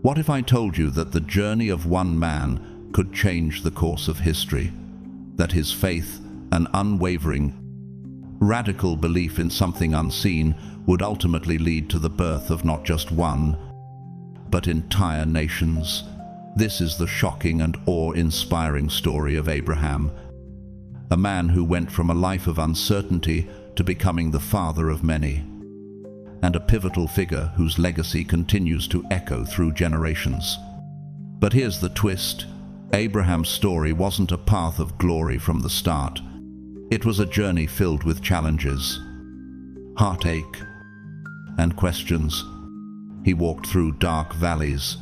What if I told you that the journey of one man could change the course of history? That his faith, an unwavering, radical belief in something unseen, would ultimately lead to the birth of not just one, but entire nations. This is the shocking and awe-inspiring story of Abraham, a man who went from a life of uncertainty to becoming the father of many, and a pivotal figure whose legacy continues to echo through generations. But here's the twist. Abraham's story wasn't a path of glory from the start. It was a journey filled with challenges, heartache, and questions. He walked through dark valleys,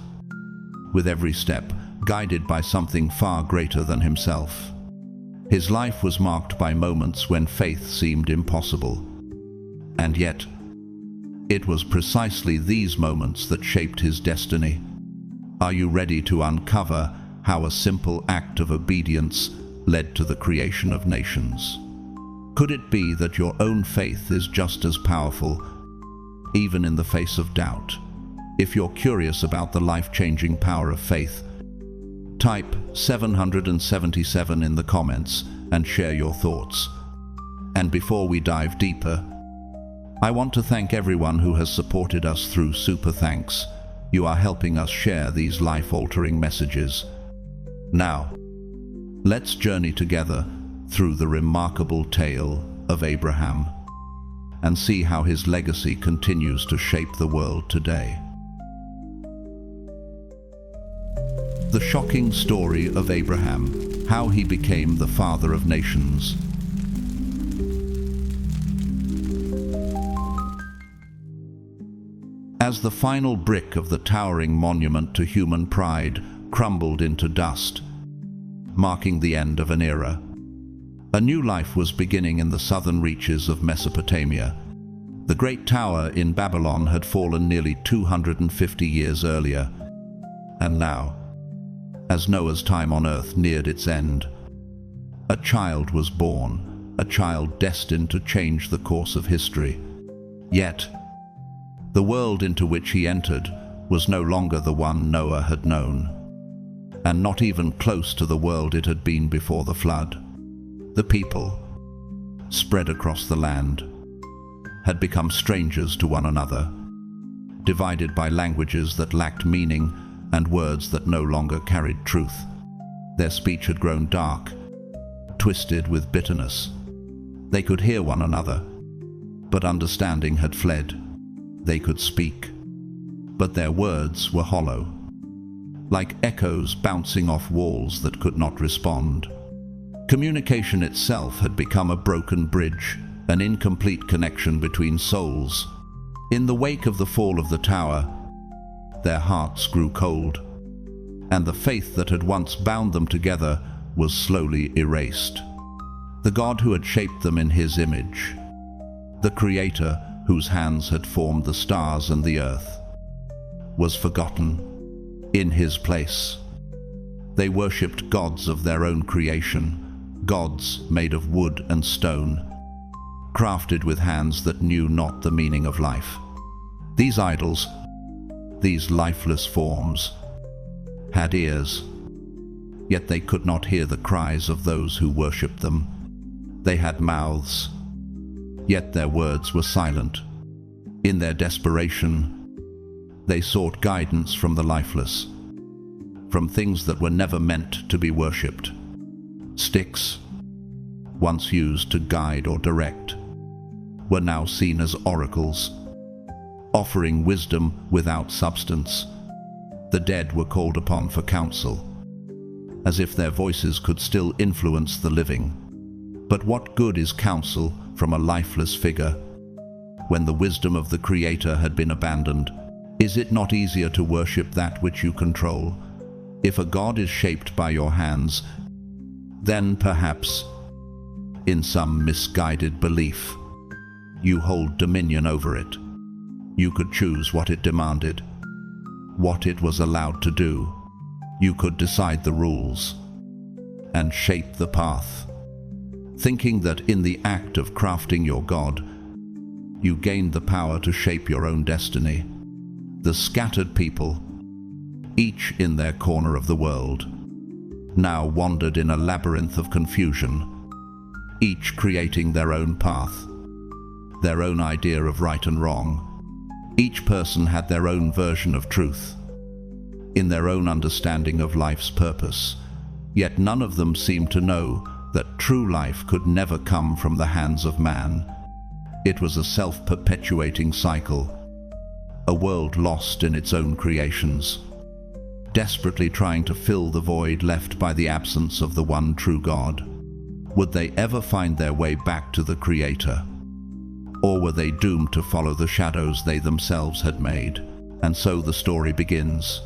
with every step guided by something far greater than himself. His life was marked by moments when faith seemed impossible. And yet, it was precisely these moments that shaped his destiny. Are you ready to uncover how a simple act of obedience led to the creation of nations? Could it be that your own faith is just as powerful, even in the face of doubt? If you're curious about the life-changing power of faith, type 777 in the comments and share your thoughts. And before we dive deeper, I want to thank everyone who has supported us through Super Thanks. You are helping us share these life-altering messages. Now, let's journey together through the remarkable tale of Abraham and see how his legacy continues to shape the world today. The shocking story of Abraham, how he became the father of nations. As the final brick of the towering monument to human pride crumbled into dust, marking the end of an era, a new life was beginning in the southern reaches of Mesopotamia. The great tower in Babylon had fallen nearly 250 years earlier, and now, as Noah's time on earth neared its end, a child was born, a child destined to change the course of history. Yet, the world into which he entered was no longer the one Noah had known, and not even close to the world it had been before the flood. The people, spread across the land, had become strangers to one another, divided by languages that lacked meaning and words that no longer carried truth. Their speech had grown dark, twisted with bitterness. They could hear one another, but understanding had fled. They could speak, but their words were hollow, like echoes bouncing off walls that could not respond. Communication itself had become a broken bridge, an incomplete connection between souls. In the wake of the fall of the tower, their hearts grew cold, and the faith that had once bound them together was slowly erased. The God who had shaped them in his image, the Creator whose hands had formed the stars and the earth, was forgotten. In his place, they worshipped gods of their own creation, gods made of wood and stone, crafted with hands that knew not the meaning of life. These idols, these lifeless forms, had ears, yet they could not hear the cries of those who worshipped them. They had mouths, yet their words were silent. In their desperation, they sought guidance from the lifeless, from things that were never meant to be worshipped. Sticks, once used to guide or direct, were now seen as oracles, offering wisdom without substance. The dead were called upon for counsel, as if their voices could still influence the living. But what good is counsel from a lifeless figure when the wisdom of the Creator had been abandoned? Is it not easier to worship that which you control? If a God is shaped by your hands, then perhaps, in some misguided belief, you hold dominion over it. You could choose what it demanded, what it was allowed to do. You could decide the rules and shape the path, thinking that in the act of crafting your God, you gained the power to shape your own destiny. The scattered people, each in their corner of the world, now wandered in a labyrinth of confusion, each creating their own path, their own idea of right and wrong. Each person had their own version of truth, in their own understanding of life's purpose, yet none of them seemed to know that true life could never come from the hands of man. It was a self-perpetuating cycle, a world lost in its own creations, desperately trying to fill the void left by the absence of the one true God. Would they ever find their way back to the Creator? Or were they doomed to follow the shadows they themselves had made? And so the story begins.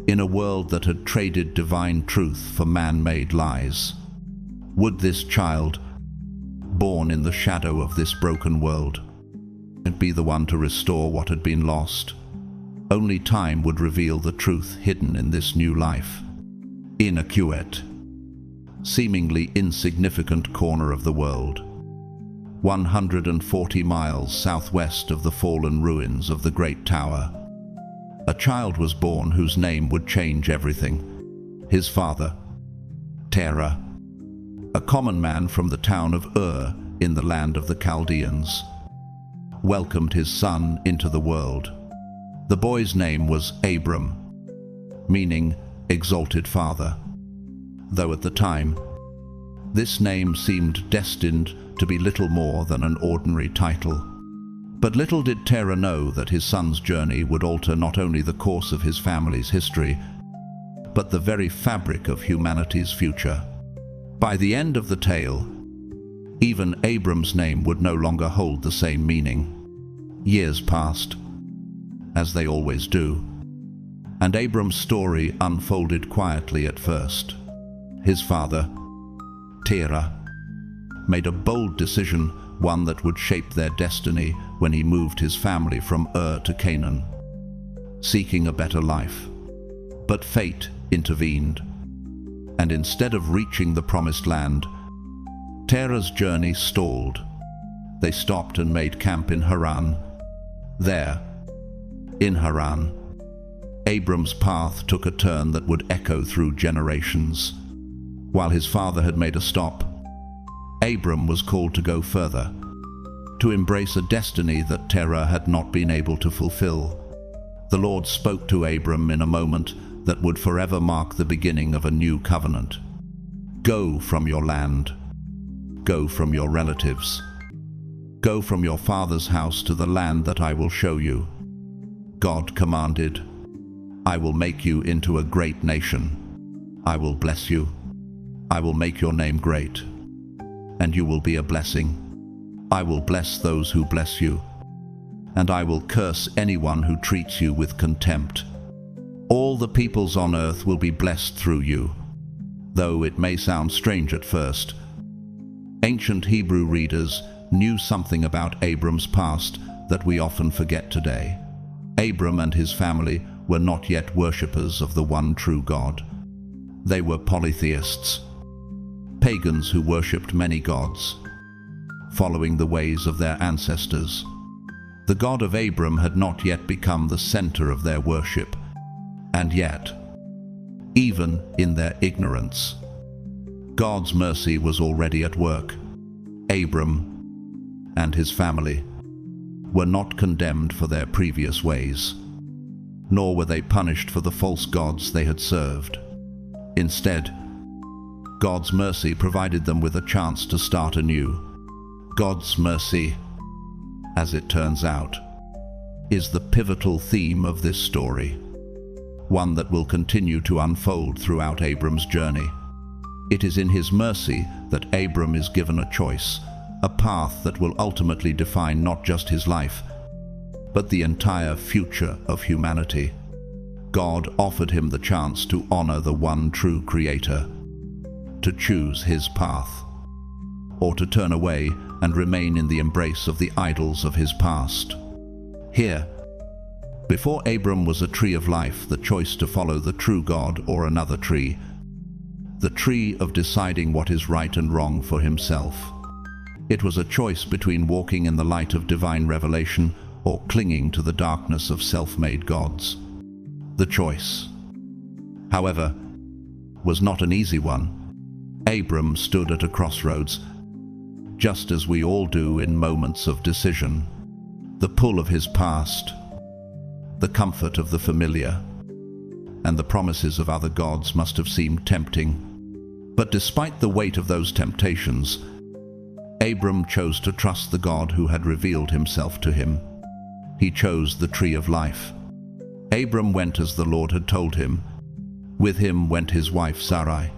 In a world that had traded divine truth for man-made lies, would this child, born in the shadow of this broken world, be the one to restore what had been lost? Only time would reveal the truth hidden in this new life. In a quiet, seemingly insignificant corner of the world, 140 miles southwest of the fallen ruins of the Great Tower, a child was born whose name would change everything. His father, Terah, a common man from the town of Ur in the land of the Chaldeans, welcomed his son into the world. The boy's name was Abram, meaning exalted father, though at the time this name seemed destined to be little more than an ordinary title. But little did Terah know that his son's journey would alter not only the course of his family's history, but the very fabric of humanity's future. By the end of the tale, even Abram's name would no longer hold the same meaning. Years passed, as they always do, and Abram's story unfolded quietly at first. His father, Terah, made a bold decision, one that would shape their destiny when he moved his family from Ur to Canaan, seeking a better life. But fate intervened, and instead of reaching the promised land, Terah's journey stalled. They stopped and made camp in Haran. There, in Haran, Abram's path took a turn that would echo through generations. While his father had made a stop, Abram was called to go further, to embrace a destiny that Terah had not been able to fulfill. The Lord spoke to Abram in a moment that would forever mark the beginning of a new covenant. Go from your land. Go from your relatives. Go from your father's house to the land that I will show you. God commanded, I will make you into a great nation. I will bless you. I will make your name great, and you will be a blessing. I will bless those who bless you, and I will curse anyone who treats you with contempt. All the peoples on earth will be blessed through you, though it may sound strange at first. Ancient Hebrew readers knew something about Abram's past that we often forget today. Abram and his family were not yet worshippers of the one true God. They were polytheists, pagans who worshipped many gods, following the ways of their ancestors. The God of Abram had not yet become the center of their worship, and yet, even in their ignorance, God's mercy was already at work. Abram and his family were not condemned for their previous ways, nor were they punished for the false gods they had served. Instead, God's mercy provided them with a chance to start anew. God's mercy, as it turns out, is the pivotal theme of this story, one that will continue to unfold throughout Abram's journey. It is in his mercy that Abram is given a choice, a path that will ultimately define not just his life, but the entire future of humanity. God offered him the chance to honor the one true Creator, to choose his path, or to turn away and remain in the embrace of the idols of his past. Here, before Abram was a tree of life, the choice to follow the true God or another tree, the tree of deciding what is right and wrong for himself. It was a choice between walking in the light of divine revelation or clinging to the darkness of self-made gods. The choice however, was not an easy one. Abram stood at a crossroads, just as we all do in moments of decision. The pull of his past, the comfort of the familiar, and the promises of other gods must have seemed tempting. But despite the weight of those temptations, Abram chose to trust the God who had revealed himself to him. He chose the tree of life. Abram went as the Lord had told him. With him went his wife Sarai,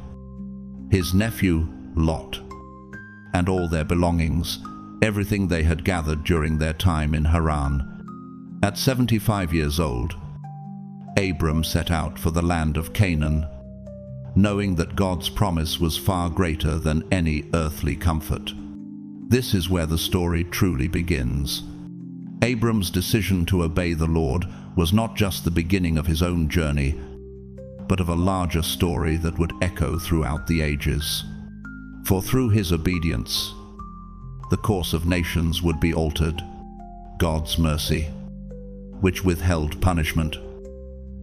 his nephew Lot, and all their belongings, everything they had gathered during their time in Haran. At 75 years old, Abram set out for the land of Canaan, knowing that God's promise was far greater than any earthly comfort. This is where the story truly begins. Abram's decision to obey the Lord was not just the beginning of his own journey, but of a larger story that would echo throughout the ages. For through his obedience, the course of nations would be altered. God's mercy, which withheld punishment,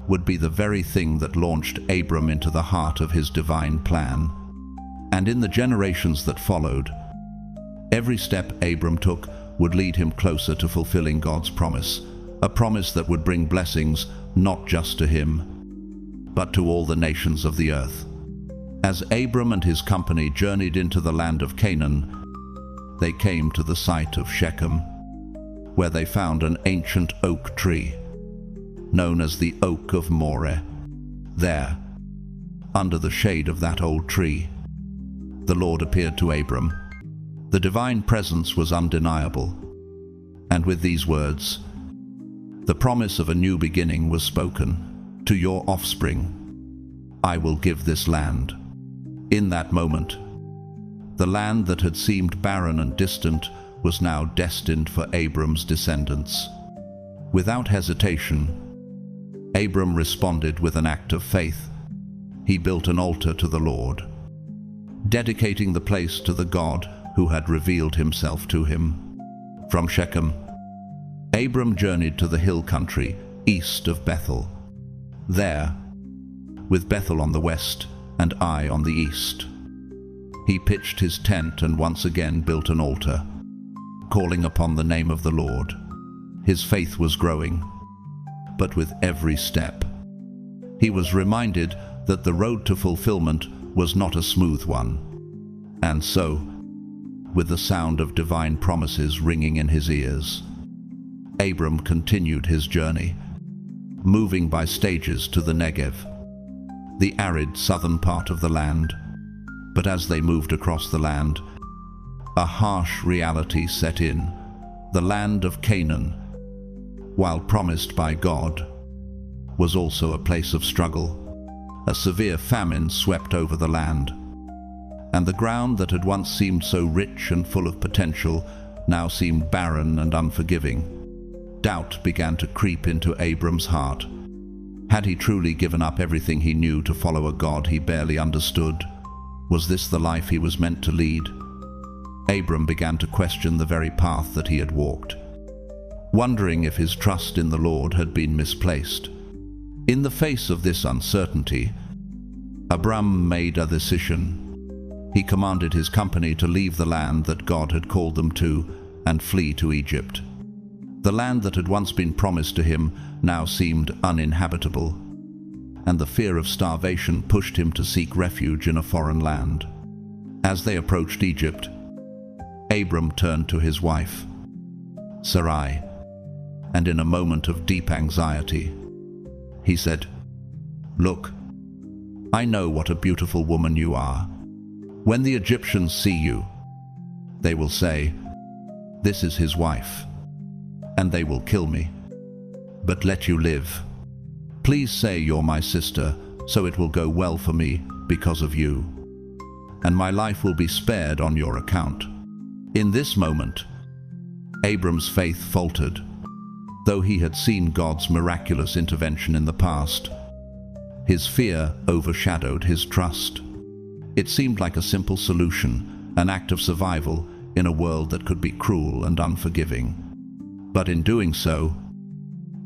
would be the very thing that launched Abram into the heart of his divine plan. And in the generations that followed, every step Abram took would lead him closer to fulfilling God's promise, a promise that would bring blessings not just to him, but to all the nations of the earth. As Abram and his company journeyed into the land of Canaan, they came to the site of Shechem, where they found an ancient oak tree, known as the Oak of Moreh. There, under the shade of that old tree, the Lord appeared to Abram. The divine presence was undeniable, and with these words, the promise of a new beginning was spoken. To your offspring, I will give this land. In that moment, the land that had seemed barren and distant was now destined for Abram's descendants. Without hesitation, Abram responded with an act of faith. He built an altar to the Lord, dedicating the place to the God who had revealed himself to him. From Shechem, Abram journeyed to the hill country east of Bethel. There, with Bethel on the west and Ai on the east, he pitched his tent and once again built an altar, calling upon the name of the Lord. His faith was growing, but with every step, he was reminded that the road to fulfillment was not a smooth one. And so, with the sound of divine promises ringing in his ears, Abram continued his journey, moving by stages to the Negev, the arid southern part of the land. But as they moved across the land, a harsh reality set in. The land of Canaan, while promised by God, was also a place of struggle. A severe famine swept over the land, and the ground that had once seemed so rich and full of potential now seemed barren and unforgiving. Doubt began to creep into Abram's heart. Had he truly given up everything he knew to follow a God he barely understood? Was this the life he was meant to lead? Abram began to question the very path that he had walked, wondering if his trust in the Lord had been misplaced. In the face of this uncertainty, Abram made a decision. He commanded his company to leave the land that God had called them to and flee to Egypt. The land that had once been promised to him now seemed uninhabitable, and the fear of starvation pushed him to seek refuge in a foreign land. As they approached Egypt, Abram turned to his wife, Sarai, and in a moment of deep anxiety, he said, "Look, I know what a beautiful woman you are. When the Egyptians see you, they will say, 'This is his wife,' and they will kill me. But let you live. Please say you're my sister, so it will go well for me because of you, and my life will be spared on your account." In this moment, Abram's faith faltered. Though he had seen God's miraculous intervention in the past, his fear overshadowed his trust. It seemed like a simple solution, an act of survival in a world that could be cruel and unforgiving. But in doing so,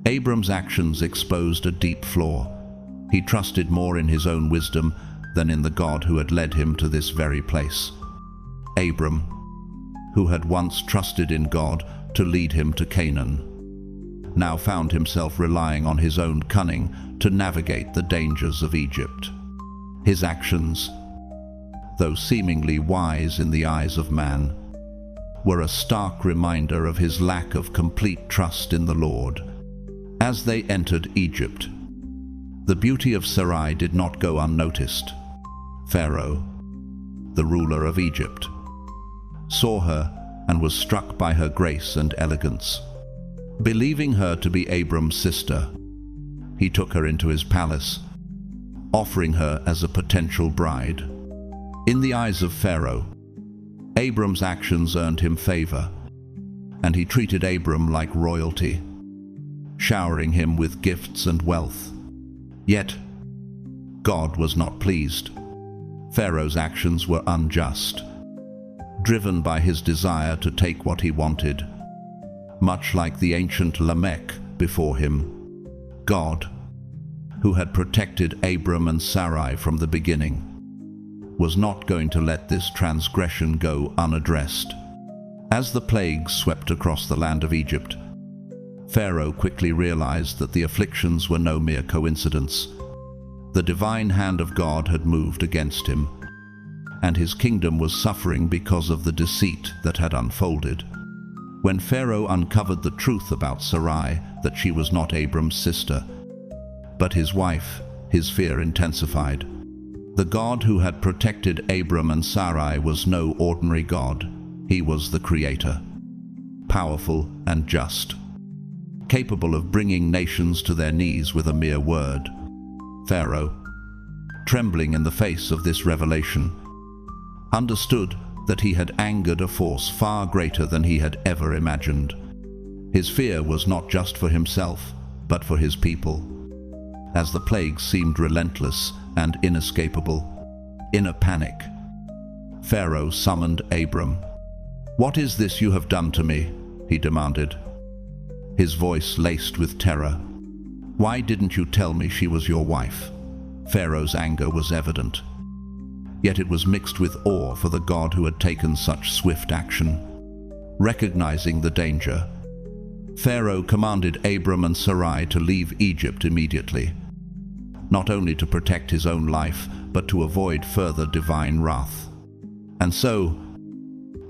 Abram's actions exposed a deep flaw. He trusted more in his own wisdom than in the God who had led him to this very place. Abram, who had once trusted in God to lead him to Canaan, now found himself relying on his own cunning to navigate the dangers of Egypt. His actions, though seemingly wise in the eyes of man, were a stark reminder of his lack of complete trust in the Lord. As they entered Egypt, the beauty of Sarai did not go unnoticed. Pharaoh, the ruler of Egypt, saw her and was struck by her grace and elegance. Believing her to be Abram's sister, he took her into his palace, offering her as a potential bride. In the eyes of Pharaoh, Abram's actions earned him favor, and he treated Abram like royalty, showering him with gifts and wealth. Yet, God was not pleased. Pharaoh's actions were unjust, driven by his desire to take what he wanted. Much like the ancient Lamech before him, God, who had protected Abram and Sarai from the beginning, was not going to let this transgression go unaddressed. As the plagues swept across the land of Egypt, Pharaoh quickly realized that the afflictions were no mere coincidence. The divine hand of God had moved against him, and his kingdom was suffering because of the deceit that had unfolded. When Pharaoh uncovered the truth about Sarai, that she was not Abram's sister, but his wife, his fear intensified. The God who had protected Abram and Sarai was no ordinary God. He was the Creator, powerful and just, capable of bringing nations to their knees with a mere word. Pharaoh, trembling in the face of this revelation, understood that he had angered a force far greater than he had ever imagined. His fear was not just for himself, but for his people. As the plagues seemed relentless and inescapable, in a panic, Pharaoh summoned Abram. "What is this you have done to me?" he demanded, his voice laced with terror. "Why didn't you tell me she was your wife?" Pharaoh's anger was evident, yet it was mixed with awe for the God who had taken such swift action. Recognizing the danger, Pharaoh commanded Abram and Sarai to leave Egypt immediately, not only to protect his own life, but to avoid further divine wrath. And so,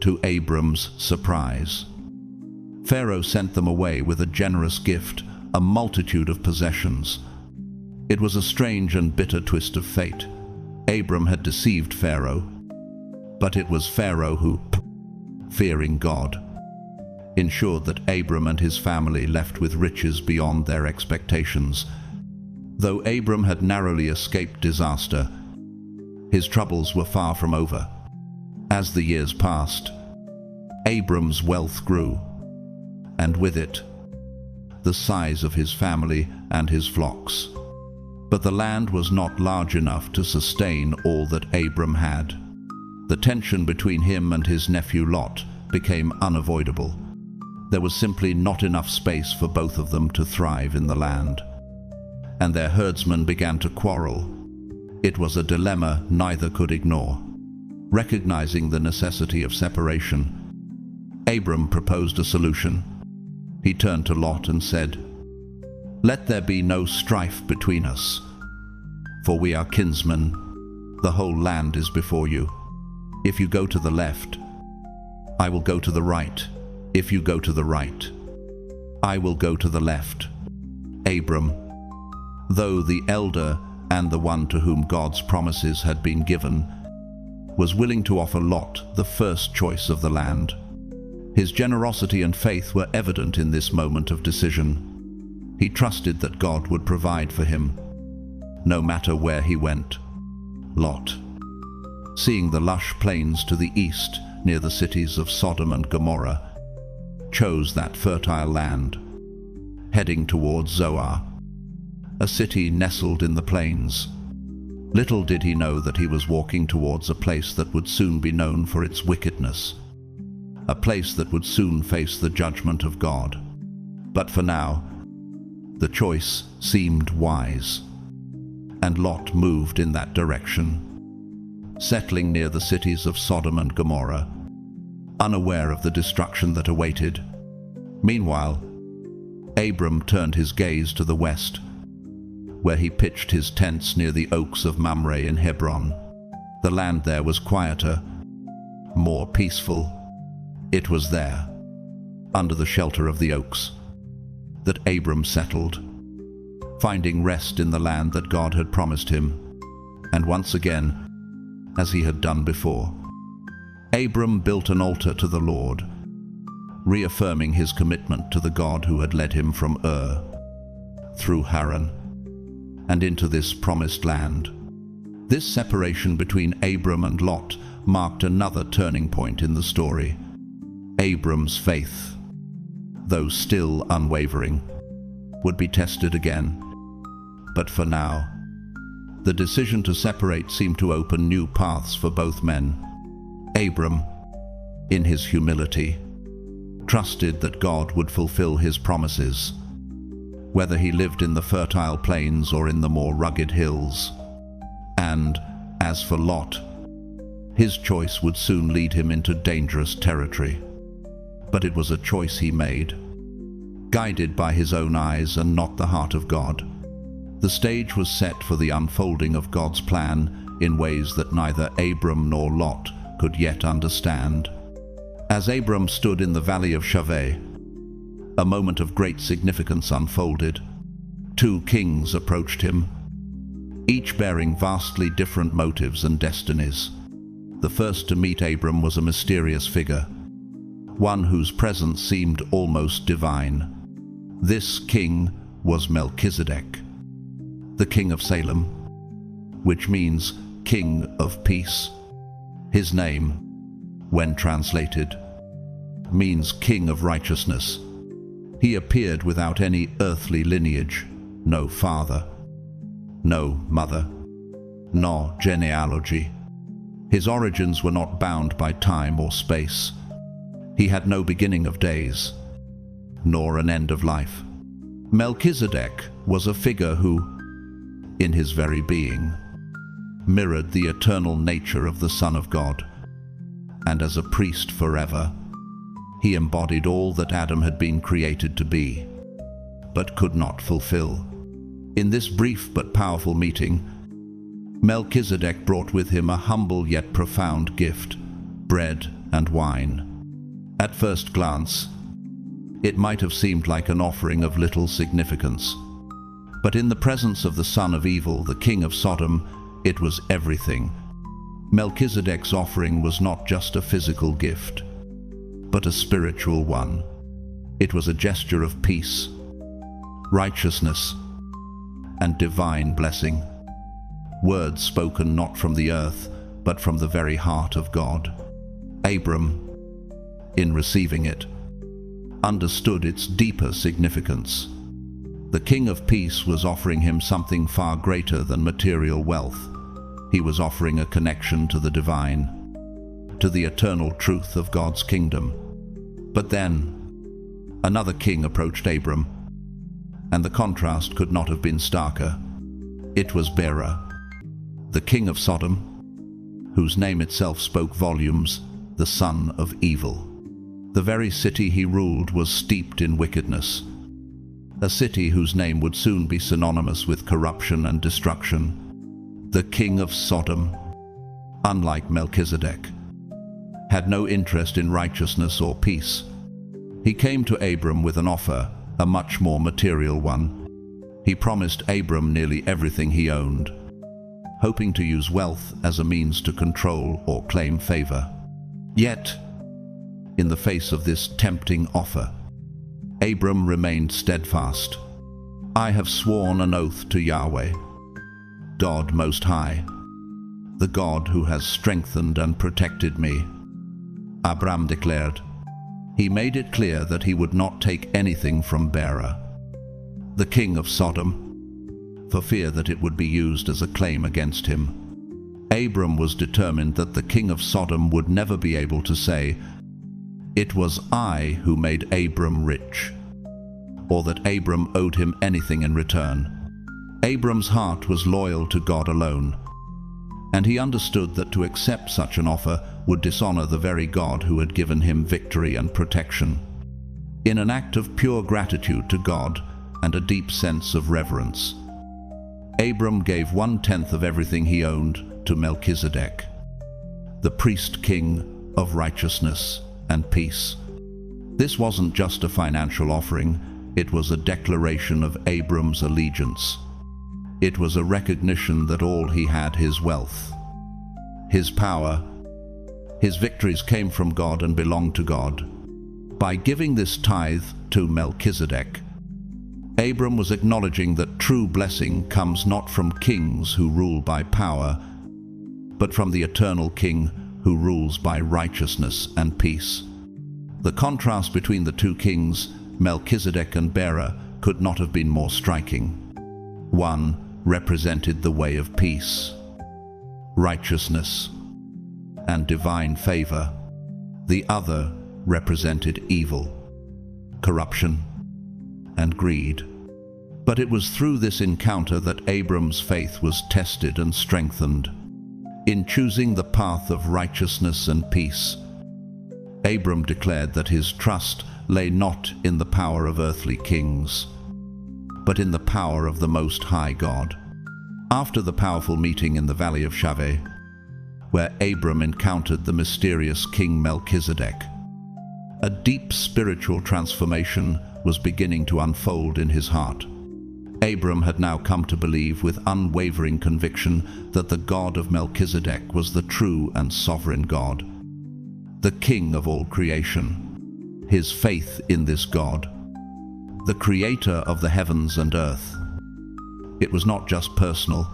to Abram's surprise, Pharaoh sent them away with a generous gift, a multitude of possessions. It was a strange and bitter twist of fate. Abram had deceived Pharaoh, but it was Pharaoh who, fearing God, ensured that Abram and his family left with riches beyond their expectations. Though Abram had narrowly escaped disaster, his troubles were far from over. As the years passed, Abram's wealth grew, and with it, the size of his family and his flocks. But the land was not large enough to sustain all that Abram had. The tension between him and his nephew Lot became unavoidable. There was simply not enough space for both of them to thrive in the land, and their herdsmen began to quarrel. It was a dilemma neither could ignore. Recognizing the necessity of separation, Abram proposed a solution. He turned to Lot and said, "Let there be no strife between us, for we are kinsmen. The whole land is before you. If you go to the left, I will go to the right. If you go to the right, I will go to the left." Abram, though the elder and the one to whom God's promises had been given, was willing to offer Lot the first choice of the land. His generosity and faith were evident in this moment of decision. He trusted that God would provide for him, no matter where he went. Lot, seeing the lush plains to the east near the cities of Sodom and Gomorrah, chose that fertile land, heading towards Zoar, a city nestled in the plains. Little did he know that he was walking towards a place that would soon be known for its wickedness, a place that would soon face the judgment of God. But for now, the choice seemed wise. and Lot moved in that direction, settling near the cities of Sodom and Gomorrah, unaware of the destruction that awaited. Meanwhile, Abram turned his gaze to the west, where he pitched his tents near the oaks of Mamre in Hebron. The land there was quieter, more peaceful. It was there, under the shelter of the oaks, that Abram settled, finding rest in the land that God had promised him. And once again, as he had done before, Abram built an altar to the Lord, reaffirming his commitment to the God who had led him from Ur, through Haran, and into this promised land. This separation between Abram and Lot marked another turning point in the story. Abram's faith, though still unwavering, would be tested again. But for now, the decision to separate seemed to open new paths for both men. Abram, in his humility, trusted that God would fulfill his promises, whether he lived in the fertile plains or in the more rugged hills. And, as for Lot, his choice would soon lead him into dangerous territory. But it was a choice he made, guided by his own eyes and not the heart of God. The stage was set for the unfolding of God's plan in ways that neither Abram nor Lot could yet understand. As Abram stood in the valley of Shaveh, a moment of great significance unfolded. Two kings approached him, each bearing vastly different motives and destinies. The first to meet Abram was a mysterious figure, one whose presence seemed almost divine. This king was Melchizedek, the king of Salem, which means King of Peace. His name, when translated, means King of Righteousness. He appeared without any earthly lineage, no father, no mother, nor genealogy. His origins were not bound by time or space. He had no beginning of days, nor an end of life. Melchizedek was a figure who, in his very being, mirrored the eternal nature of the Son of God, and as a priest forever, he embodied all that Adam had been created to be, but could not fulfill. In this brief but powerful meeting, Melchizedek brought with him a humble yet profound gift, bread and wine. At first glance, it might have seemed like an offering of little significance, but in the presence of the son of evil, the king of Sodom, it was everything. Melchizedek's offering was not just a physical gift, but a spiritual one. It was a gesture of peace, righteousness, and divine blessing. Words spoken not from the earth, but from the very heart of God. Abram, in receiving it, understood its deeper significance. The King of Peace was offering him something far greater than material wealth. He was offering a connection to the divine, to the eternal truth of God's kingdom. But then, another king approached Abram, and the contrast could not have been starker. It was Bera, the king of Sodom, whose name itself spoke volumes, the son of evil. The very city he ruled was steeped in wickedness, a city whose name would soon be synonymous with corruption and destruction. The king of Sodom, unlike Melchizedek, had no interest in righteousness or peace. He came to Abram with an offer, a much more material one. He promised Abram nearly everything he owned, hoping to use wealth as a means to control or claim favor. Yet, in the face of this tempting offer, Abram remained steadfast. "I have sworn an oath to Yahweh, God Most High, the God who has strengthened and protected me," Abram declared. He made it clear that he would not take anything from Bera, the king of Sodom, for fear that it would be used as a claim against him. Abram was determined that the king of Sodom would never be able to say, "It was I who made Abram rich," or that Abram owed him anything in return. Abram's heart was loyal to God alone, and he understood that to accept such an offer would dishonor the very God who had given him victory and protection. In an act of pure gratitude to God and a deep sense of reverence, Abram gave 1/10 of everything he owned to Melchizedek, the priest-king of righteousness and peace. This wasn't just a financial offering, it was a declaration of Abram's allegiance. It was a recognition that all he had, his wealth, his power, his victories, came from God and belonged to God. By giving this tithe to Melchizedek, Abram was acknowledging that true blessing comes not from kings who rule by power, but from the eternal King who rules by righteousness and peace. The contrast between the two kings, Melchizedek and Bearer, could not have been more striking. One represented the way of peace, righteousness, and divine favor. The other represented evil, corruption, and greed. But it was through this encounter that Abram's faith was tested and strengthened. In choosing the path of righteousness and peace, Abram declared that his trust lay not in the power of earthly kings, but in the power of the Most High God. After the powerful meeting in the Valley of Shaveh, where Abram encountered the mysterious King Melchizedek, a deep spiritual transformation was beginning to unfold in his heart. Abram had now come to believe with unwavering conviction that the God of Melchizedek was the true and sovereign God, the King of all creation. His faith in this God, the Creator of the heavens and earth, it was not just personal,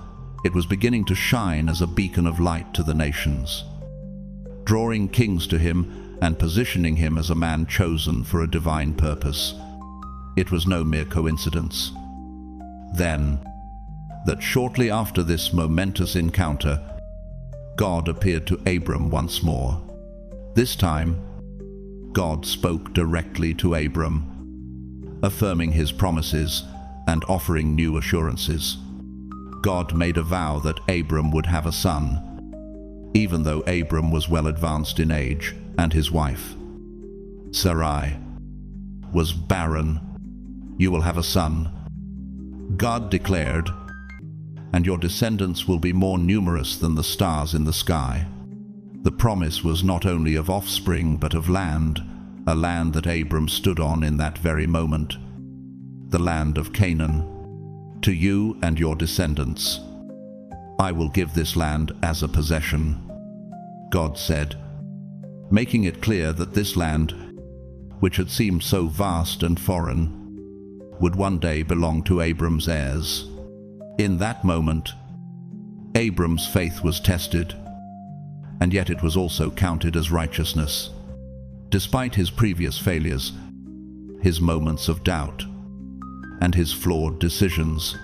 it was beginning to shine as a beacon of light to the nations, drawing kings to him and positioning him as a man chosen for a divine purpose. It was no mere coincidence, then, that shortly after this momentous encounter, God appeared to Abram once more. This time, God spoke directly to Abram, affirming his promises and offering new assurances. God made a vow that Abram would have a son, even though Abram was well advanced in age, and his wife, Sarai, was barren. You will have a son, God declared, and your descendants will be more numerous than the stars in the sky. The promise was not only of offspring, but of land, a land that Abram stood on in that very moment, the land of Canaan. To you and your descendants, I will give this land as a possession, God said, making it clear that this land, which had seemed so vast and foreign, would one day belong to Abram's heirs. In that moment, Abram's faith was tested, and yet it was also counted as righteousness. Despite his previous failures, his moments of doubt, and his flawed decisions,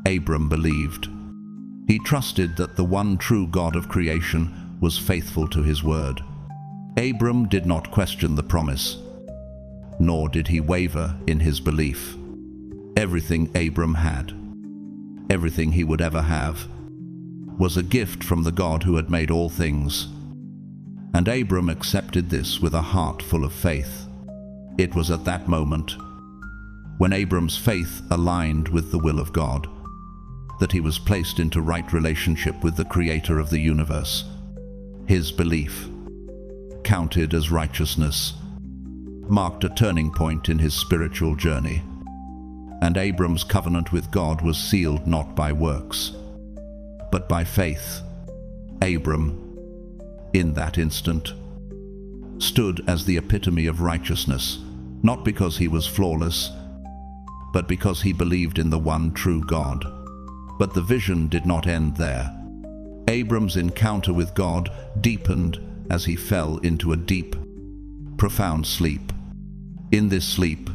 Abram believed. He trusted that the one true God of creation was faithful to his word. Abram did not question the promise, nor did he waver in his belief. Everything Abram had, everything he would ever have, was a gift from the God who had made all things, and Abram accepted this with a heart full of faith. It was at that moment, when Abram's faith aligned with the will of God, that he was placed into right relationship with the Creator of the universe. His belief, counted as righteousness, marked a turning point in his spiritual journey, and Abram's covenant with God was sealed not by works, but by faith. Abram, in that instant, stood as the epitome of righteousness, not because he was flawless, but because he believed in the one true God. But the vision did not end there. Abram's encounter with God deepened as he fell into a deep, profound sleep. In this sleep,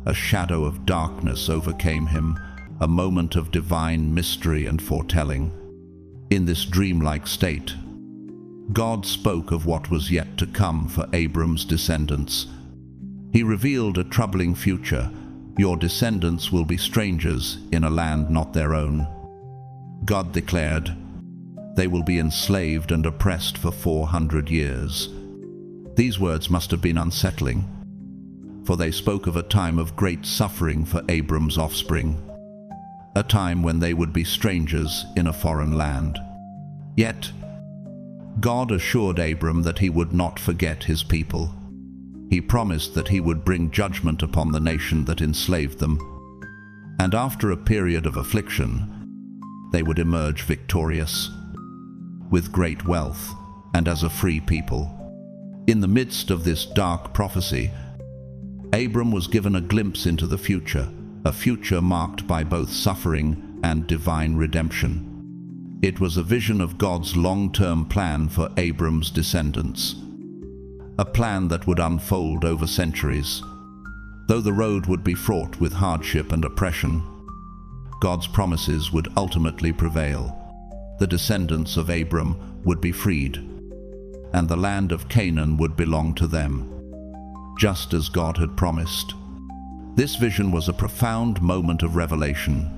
a shadow of darkness overcame him, a moment of divine mystery and foretelling. In this dreamlike state, God spoke of what was yet to come for Abram's descendants. He revealed a troubling future, Your descendants will be strangers in a land not their own. God declared, they will be enslaved and oppressed for 400 years. These words must have been unsettling, for they spoke of a time of great suffering for Abram's offspring, a time when they would be strangers in a foreign land. Yet, God assured Abram that he would not forget his people. He promised that he would bring judgment upon the nation that enslaved them, and after a period of affliction, they would emerge victorious, with great wealth and as a free people. In the midst of this dark prophecy, Abram was given a glimpse into the future, a future marked by both suffering and divine redemption. It was a vision of God's long-term plan for Abram's descendants, a plan that would unfold over centuries. Though the road would be fraught with hardship and oppression, God's promises would ultimately prevail. The descendants of Abram would be freed, and the land of Canaan would belong to them, just as God had promised. This vision was a profound moment of revelation,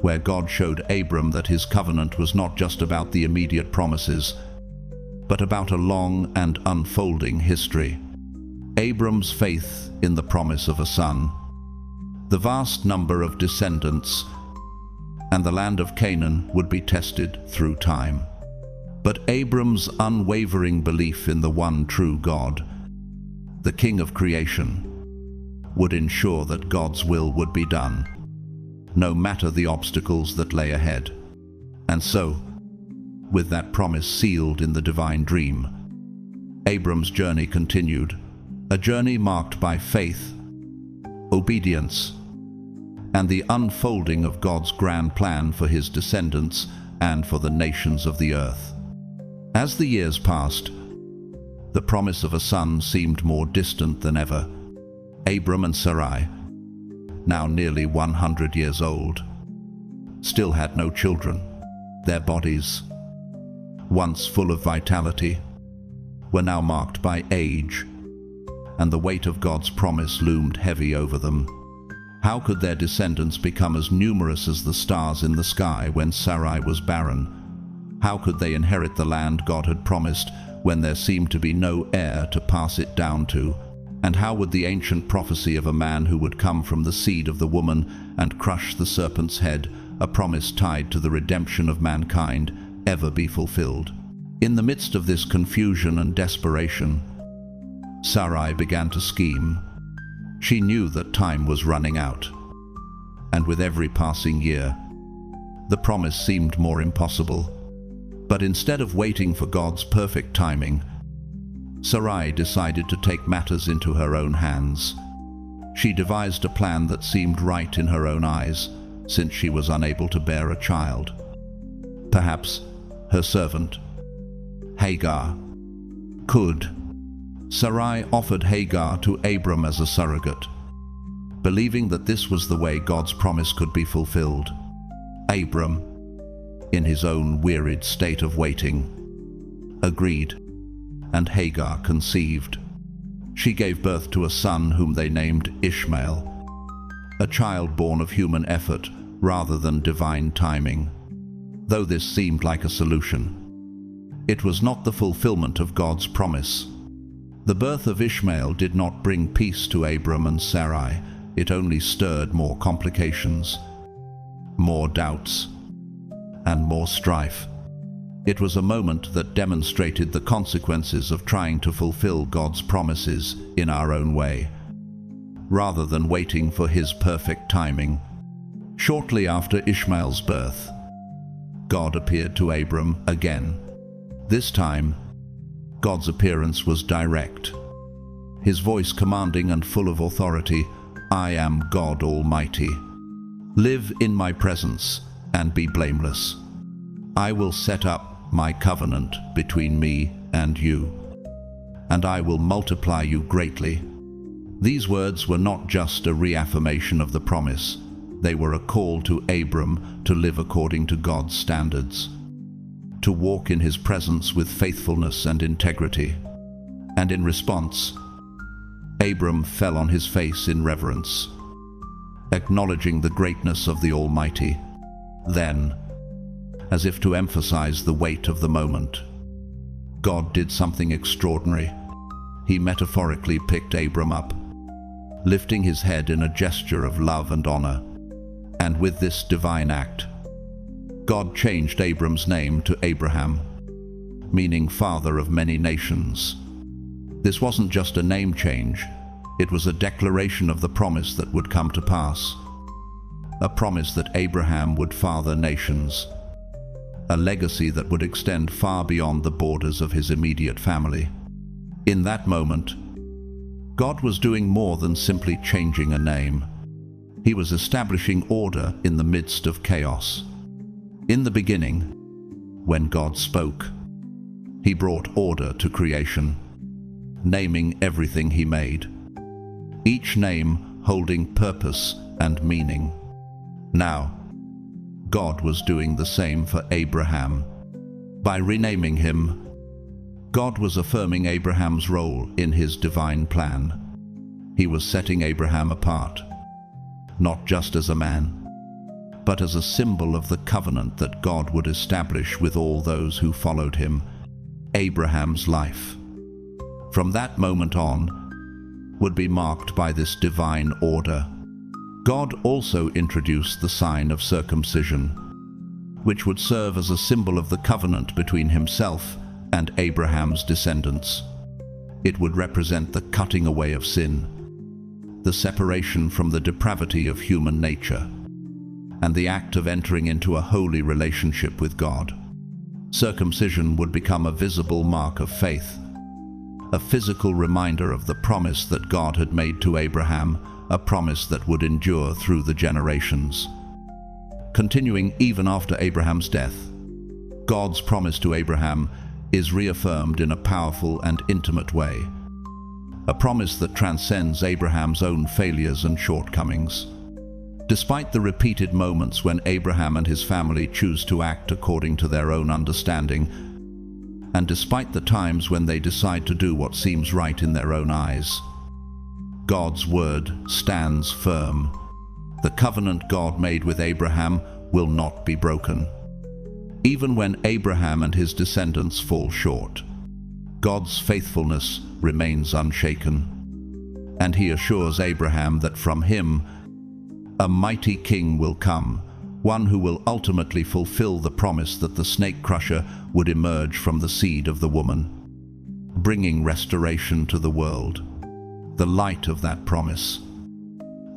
where God showed Abram that his covenant was not just about the immediate promises, but about a long and unfolding history. Abram's faith in the promise of a son, the vast number of descendants, and the land of Canaan would be tested through time. But Abram's unwavering belief in the one true God, the King of creation, would ensure that God's will would be done, no matter the obstacles that lay ahead. And so, with that promise sealed in the divine dream, Abram's journey continued, a journey marked by faith, obedience, and the unfolding of God's grand plan for his descendants and for the nations of the earth. As the years passed, the promise of a son seemed more distant than ever. Abram and Sarai, now nearly 100 years old, still had no children. Their bodies, once full of vitality, were now marked by age, and the weight of God's promise loomed heavy over them. How could their descendants become as numerous as the stars in the sky when Sarai was barren? How could they inherit the land God had promised when there seemed to be no heir to pass it down to? And how would the ancient prophecy of a man who would come from the seed of the woman and crush the serpent's head, a promise tied to the redemption of mankind, ever be fulfilled? In the midst of this confusion and desperation, Sarai began to scheme. She knew that time was running out, and with every passing year, the promise seemed more impossible. But instead of waiting for God's perfect timing, Sarai decided to take matters into her own hands. She devised a plan that seemed right in her own eyes, since she was unable to bear a child. Perhaps her servant, Hagar, could. Sarai offered Hagar to Abram as a surrogate, believing that this was the way God's promise could be fulfilled. Abram, in his own wearied state of waiting, agreed, and Hagar conceived. She gave birth to a son whom they named Ishmael, a child born of human effort rather than divine timing. Though this seemed like a solution, it was not the fulfillment of God's promise. The birth of Ishmael did not bring peace to Abram and Sarai. It only stirred more complications, more doubts, and more strife. It was a moment that demonstrated the consequences of trying to fulfill God's promises in our own way, rather than waiting for his perfect timing. Shortly after Ishmael's birth, God appeared to Abram again. This time, God's appearance was direct, his voice commanding and full of authority. "I am God Almighty. Live in my presence and be blameless. I will set up my covenant between me and you, and I will multiply you greatly." These words were not just a reaffirmation of the promise. They were a call to Abram to live according to God's standards, to walk in his presence with faithfulness and integrity. And in response, Abram fell on his face in reverence. acknowledging the greatness of the Almighty. Then, as if to emphasize the weight of the moment, God did something extraordinary. He metaphorically picked Abram up, lifting his head in a gesture of love and honor. And with this divine act, God changed Abram's name to Abraham, meaning father of many nations. This wasn't just a name change, it was a declaration of the promise that would come to pass. A promise that Abraham would father nations, a legacy that would extend far beyond the borders of his immediate family. In that moment, God was doing more than simply changing a name. He was establishing order in the midst of chaos. In the beginning, when God spoke, He brought order to creation, naming everything He made, each name holding purpose and meaning. Now, God was doing the same for Abraham. By renaming him, God was affirming Abraham's role in His divine plan. He was setting Abraham apart, not just as a man, but as a symbol of the covenant that God would establish with all those who followed Him, Abraham's life. From that moment on, would be marked by this divine order. God also introduced the sign of circumcision, which would serve as a symbol of the covenant between Himself and Abraham's descendants. It would represent the cutting away of sin, the separation from the depravity of human nature, and the act of entering into a holy relationship with God. Circumcision would become a visible mark of faith, a physical reminder of the promise that God had made to Abraham, a promise that would endure through the generations. Continuing even after Abraham's death, God's promise to Abraham is reaffirmed in a powerful and intimate way, a promise that transcends Abraham's own failures and shortcomings. Despite the repeated moments when Abraham and his family choose to act according to their own understanding, and despite the times when they decide to do what seems right in their own eyes, God's word stands firm. The covenant God made with Abraham will not be broken. Even when Abraham and his descendants fall short, God's faithfulness remains unshaken, and He assures Abraham that from him a mighty king will come, one who will ultimately fulfill the promise that the snake crusher would emerge from the seed of the woman, bringing restoration to the world. The light of that promise,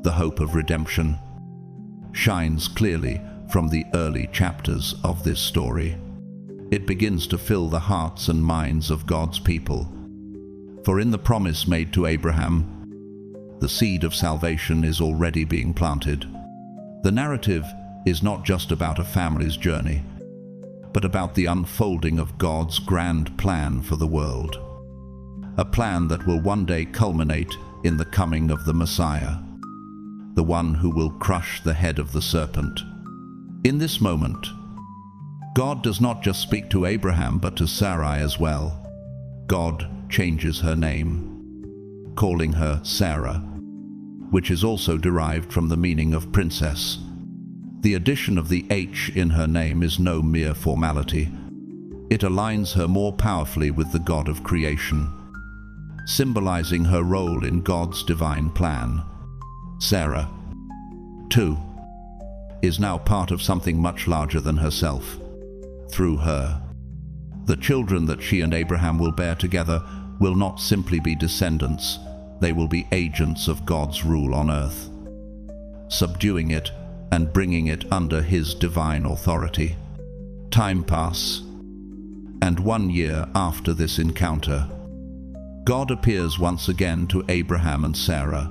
the hope of redemption, shines clearly from the early chapters of this story. It begins to fill the hearts and minds of God's people. For in the promise made to Abraham, the seed of salvation is already being planted. The narrative is not just about a family's journey, but about the unfolding of God's grand plan for the world. A plan that will one day culminate in the coming of the Messiah, the one who will crush the head of the serpent. In this moment, God does not just speak to Abraham but to Sarai as well. God changes her name, calling her Sarah, which is also derived from the meaning of princess. The addition of the H in her name is no mere formality. It aligns her more powerfully with the God of creation, symbolizing her role in God's divine plan. Sarah, too, is now part of something much larger than herself. Through her, the children that she and Abraham will bear together will not simply be descendants, they will be agents of God's rule on earth, subduing it and bringing it under His divine authority. Time passes, and 1 year after this encounter, God appears once again to Abraham and Sarah,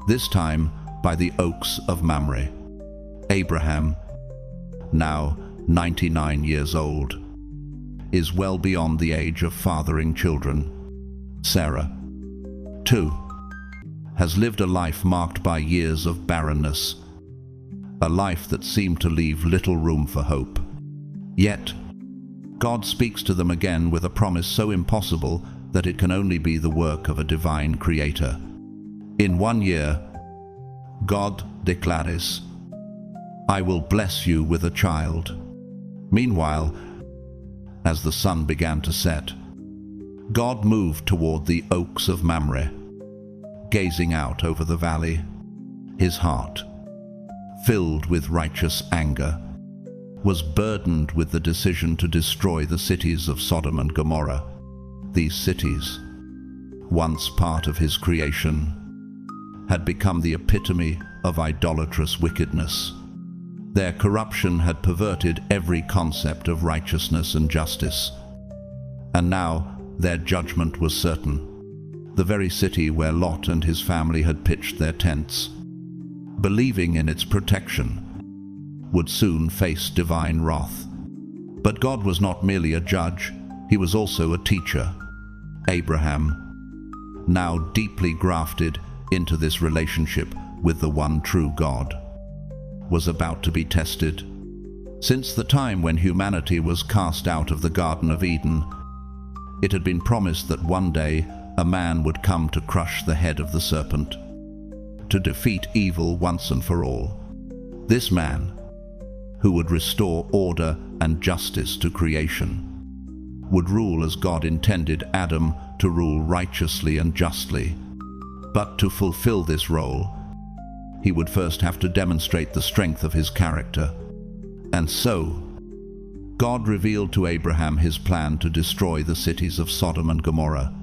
this time by the oaks of Mamre. Abraham, now 99 years old, is well beyond the age of fathering children. Sarah, too, has lived a life marked by years of barrenness, a life that seemed to leave little room for hope. Yet, God speaks to them again with a promise so impossible that it can only be the work of a divine creator. In 1 year, God declares, "I will bless you with a child." Meanwhile, as the sun began to set, God moved toward the oaks of Mamre, gazing out over the valley. His heart, filled with righteous anger, was burdened with the decision to destroy the cities of Sodom and Gomorrah. These cities, once part of his creation, had become the epitome of idolatrous wickedness. Their corruption had perverted every concept of righteousness and justice, and now their judgment was certain. The very city where Lot and his family had pitched their tents, believing in its protection, would soon face divine wrath. But God was not merely a judge, he was also a teacher. Abraham, now deeply grafted into this relationship with the one true God, was about to be tested. Since the time when humanity was cast out of the Garden of Eden, it had been promised that one day a man would come to crush the head of the serpent, to defeat evil once and for all. This man, who would restore order and justice to creation, would rule as God intended Adam to rule righteously and justly. But to fulfill this role, he would first have to demonstrate the strength of his character. And so, God revealed to Abraham his plan to destroy the cities of Sodom and Gomorrah,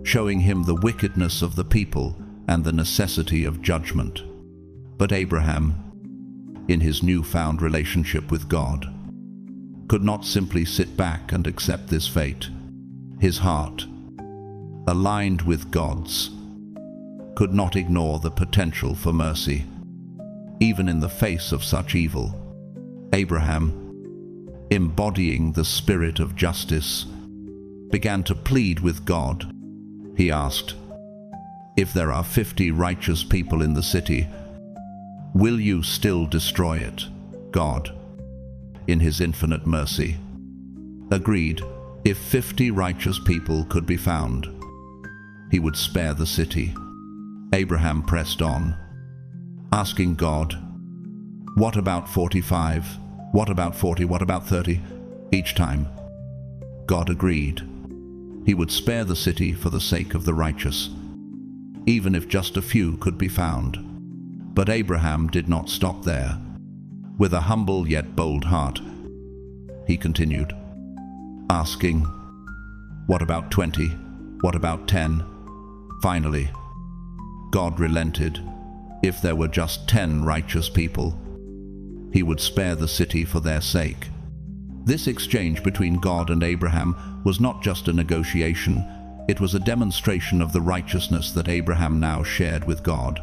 showing him the wickedness of the people and the necessity of judgment. But Abraham, in his newfound relationship with God, could not simply sit back and accept this fate. His heart, aligned with God's, could not ignore the potential for mercy. Even in the face of such evil, Abraham, embodying the spirit of justice, began to plead with God. He asked, "If there are 50 righteous people in the city, will you still destroy it?" God, in his infinite mercy, agreed. If 50 righteous people could be found, he would spare the city. Abraham pressed on, asking God, "What about 45? What about 40? What about 30? Each time, God agreed. He would spare the city for the sake of the righteous, even if just a few could be found. But Abraham did not stop there. With a humble yet bold heart, he continued, asking, "What about 20? What about 10? Finally, God relented. If there were just 10 righteous people, he would spare the city for their sake. This exchange between God and Abraham was not just a negotiation, it was a demonstration of the righteousness that Abraham now shared with God.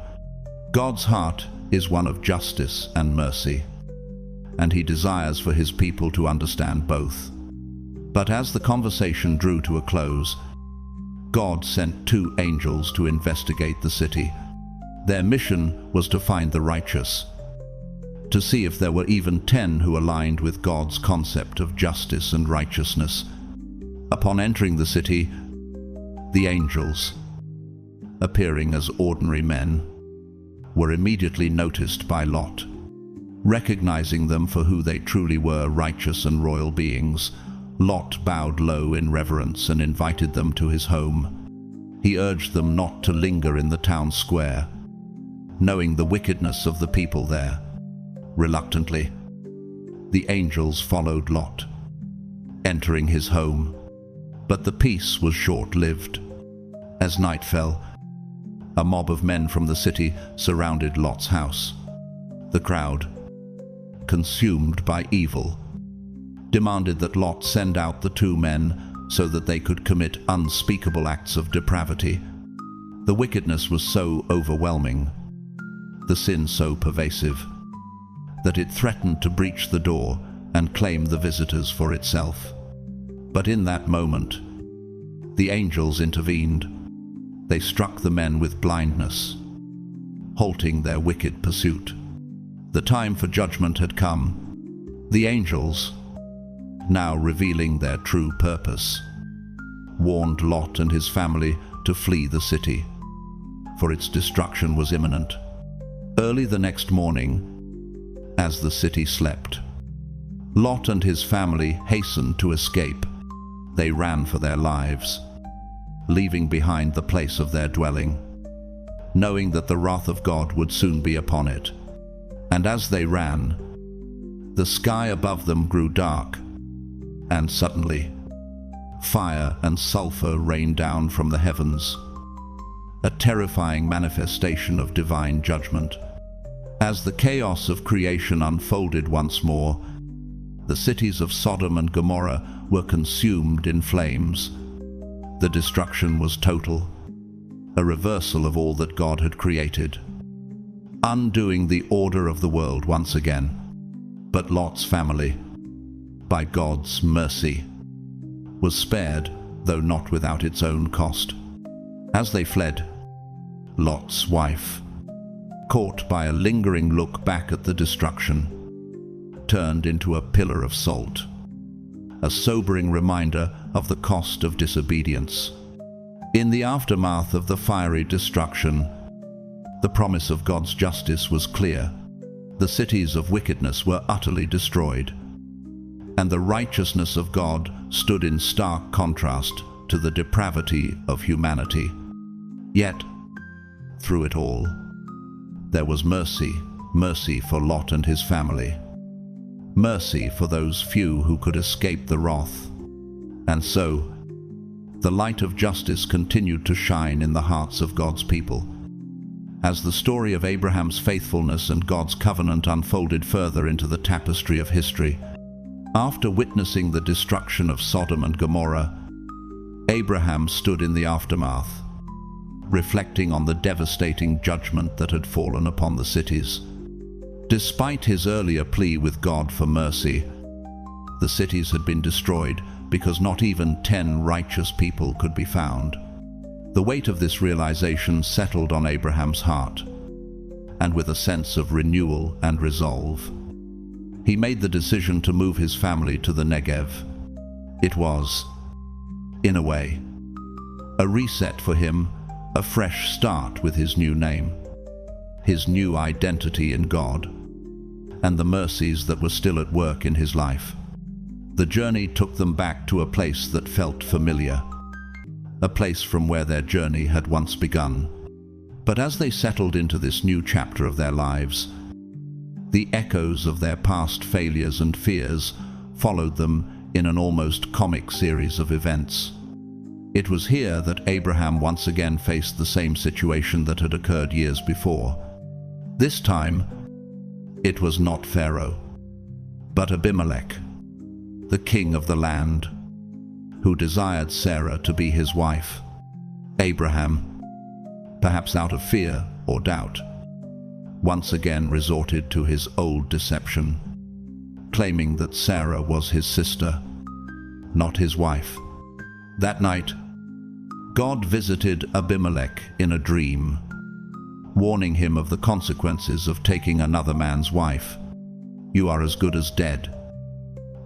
God's heart is one of justice and mercy, and he desires for his people to understand both. But as the conversation drew to a close, God sent 2 angels to investigate the city. Their mission was to find the righteous, to see if there were even 10 who aligned with God's concept of justice and righteousness. Upon entering the city, the angels, appearing as ordinary men, were immediately noticed by Lot. Recognizing them for who they truly were, righteous and royal beings, Lot bowed low in reverence and invited them to his home. He urged them not to linger in the town square, knowing the wickedness of the people there. Reluctantly, the angels followed Lot, entering his home. But the peace was short-lived. As night fell, a mob of men from the city surrounded Lot's house. The crowd, consumed by evil, demanded that Lot send out the 2 men so that they could commit unspeakable acts of depravity. The wickedness was so overwhelming, the sin so pervasive, that it threatened to breach the door and claim the visitors for itself. But in that moment, the angels intervened. They struck the men with blindness, halting their wicked pursuit. The time for judgment had come. The angels, now revealing their true purpose, warned Lot and his family to flee the city, for its destruction was imminent. Early the next morning, as the city slept, Lot and his family hastened to escape. They ran for their lives, leaving behind the place of their dwelling, knowing that the wrath of God would soon be upon it. And as they ran, the sky above them grew dark, and suddenly fire and sulfur rained down from the heavens, a terrifying manifestation of divine judgment. As the chaos of creation unfolded once more, the cities of Sodom and Gomorrah were consumed in flames. The destruction was total, a reversal of all that God had created, undoing the order of the world once again. But Lot's family, by God's mercy, was spared, though not without its own cost. As they fled, Lot's wife, caught by a lingering look back at the destruction, turned into a pillar of salt, a sobering reminder of the cost of disobedience. In the aftermath of the fiery destruction, the promise of God's justice was clear. The cities of wickedness were utterly destroyed, and the righteousness of God stood in stark contrast to the depravity of humanity. Yet, through it all, there was mercy, mercy for Lot and his family, mercy for those few who could escape the wrath. And so, the light of justice continued to shine in the hearts of God's people. As the story of Abraham's faithfulness and God's covenant unfolded further into the tapestry of history, after witnessing the destruction of Sodom and Gomorrah, Abraham stood in the aftermath, reflecting on the devastating judgment that had fallen upon the cities. Despite his earlier plea with God for mercy, the cities had been destroyed because not even 10 righteous people could be found. The weight of this realization settled on Abraham's heart, and with a sense of renewal and resolve, he made the decision to move his family to the Negev. It was, in a way, a reset for him, a fresh start with his new name, his new identity in God, and the mercies that were still at work in his life. The journey took them back to a place that felt familiar, a place from where their journey had once begun. But as they settled into this new chapter of their lives, the echoes of their past failures and fears followed them in an almost comic series of events. It was here that Abraham once again faced the same situation that had occurred years before. This time, it was not Pharaoh, but Abimelech, the king of the land, who desired Sarah to be his wife. Abraham, perhaps out of fear or doubt, once again resorted to his old deception, claiming that Sarah was his sister, not his wife. That night, God visited Abimelech in a dream, warning him of the consequences of taking another man's wife. "You are as good as dead,"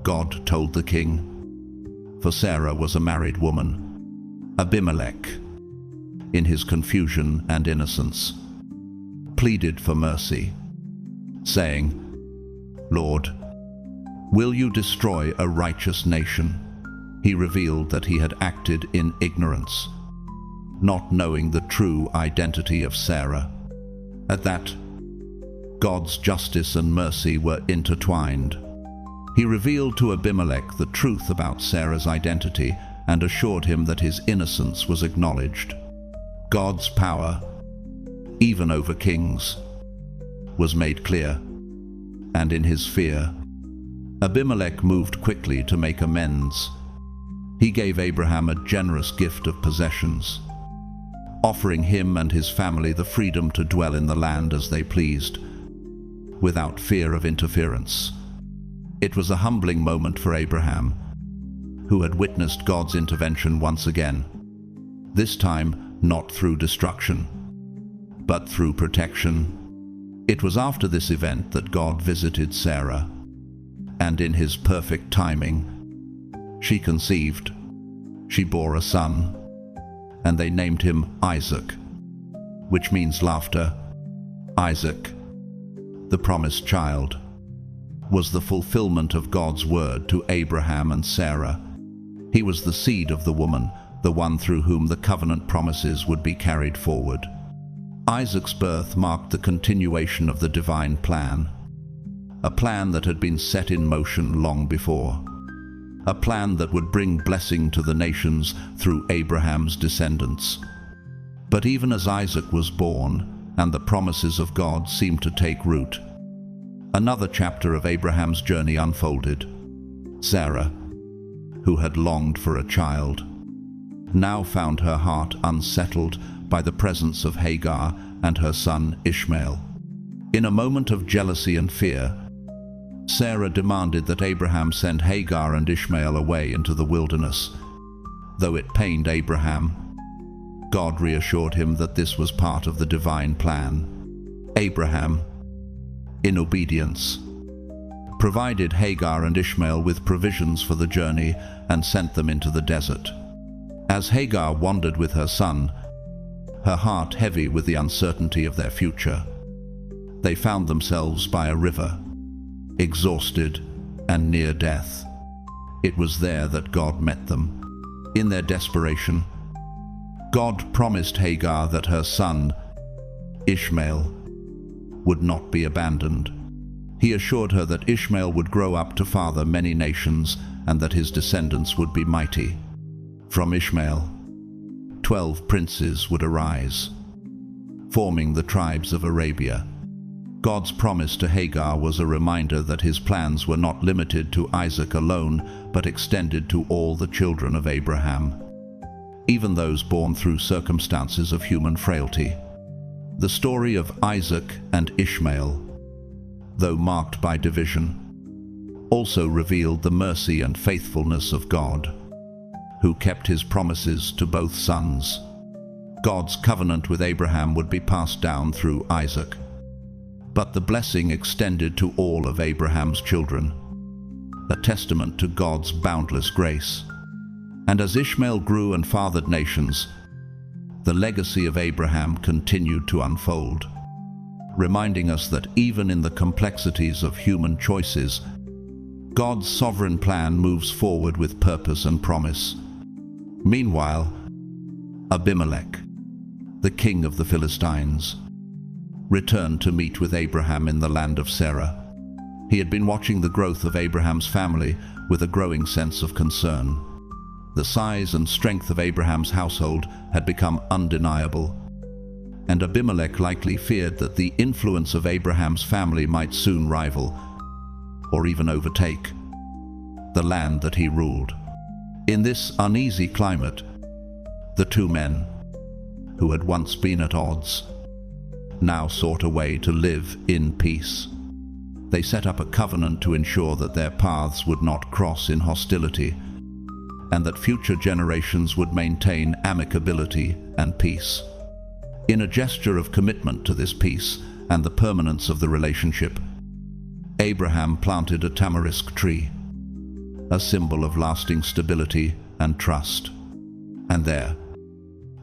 God told the king, for Sarah was a married woman. Abimelech, in his confusion and innocence, pleaded for mercy, saying, "Lord, will you destroy a righteous nation?" He revealed that he had acted in ignorance, not knowing the true identity of Sarah. At that, God's justice and mercy were intertwined. He revealed to Abimelech the truth about Sarah's identity and assured him that his innocence was acknowledged. God's power, even over kings, was made clear, and in his fear, Abimelech moved quickly to make amends. He gave Abraham a generous gift of possessions, offering him and his family the freedom to dwell in the land as they pleased, without fear of interference. It was a humbling moment for Abraham, who had witnessed God's intervention once again, this time not through destruction, but through protection. It was after this event that God visited Sarah, and in his perfect timing, she conceived. She bore a son, and they named him Isaac, which means laughter. Isaac the promised child, was the fulfillment of God's word to Abraham and Sarah. He was the seed of the woman, the one through whom the covenant promises would be carried forward. Isaac's birth marked the continuation of the divine plan, a plan that had been set in motion long before, a plan that would bring blessing to the nations through Abraham's descendants. But even as Isaac was born and the promises of God seemed to take root, another chapter of Abraham's journey unfolded. Sarah, who had longed for a child, now found her heart unsettled by the presence of Hagar and her son Ishmael. In a moment of jealousy and fear, Sarah demanded that Abraham send Hagar and Ishmael away into the wilderness. Though it pained Abraham, God reassured him that this was part of the divine plan. Abraham, in obedience, provided Hagar and Ishmael with provisions for the journey and sent them into the desert. As Hagar wandered with her son, her heart heavy with the uncertainty of their future, they found themselves by a river, exhausted and near death. It was there that God met them. In their desperation, God promised Hagar that her son, Ishmael, would not be abandoned. He assured her that Ishmael would grow up to father many nations and that his descendants would be mighty. From Ishmael, 12 princes would arise, forming the tribes of Arabia. God's promise to Hagar was a reminder that his plans were not limited to Isaac alone, but extended to all the children of Abraham, even those born through circumstances of human frailty. The story of Isaac and Ishmael, though marked by division, also revealed the mercy and faithfulness of God, who kept his promises to both sons. God's covenant with Abraham would be passed down through Isaac, but the blessing extended to all of Abraham's children, a testament to God's boundless grace. And as Ishmael grew and fathered nations, the legacy of Abraham continued to unfold, reminding us that even in the complexities of human choices, God's sovereign plan moves forward with purpose and promise. Meanwhile, Abimelech, the king of the Philistines, returned to meet with Abraham in the land of Sarah. He had been watching the growth of Abraham's family with a growing sense of concern. The size and strength of Abraham's household had become undeniable, and Abimelech likely feared that the influence of Abraham's family might soon rival, or even overtake, the land that he ruled. In this uneasy climate, the two men, who had once been at odds, now sought a way to live in peace. They set up a covenant to ensure that their paths would not cross in hostility, and that future generations would maintain amicability and peace. In a gesture of commitment to this peace and the permanence of the relationship, Abraham planted a tamarisk tree, a symbol of lasting stability and trust. And there,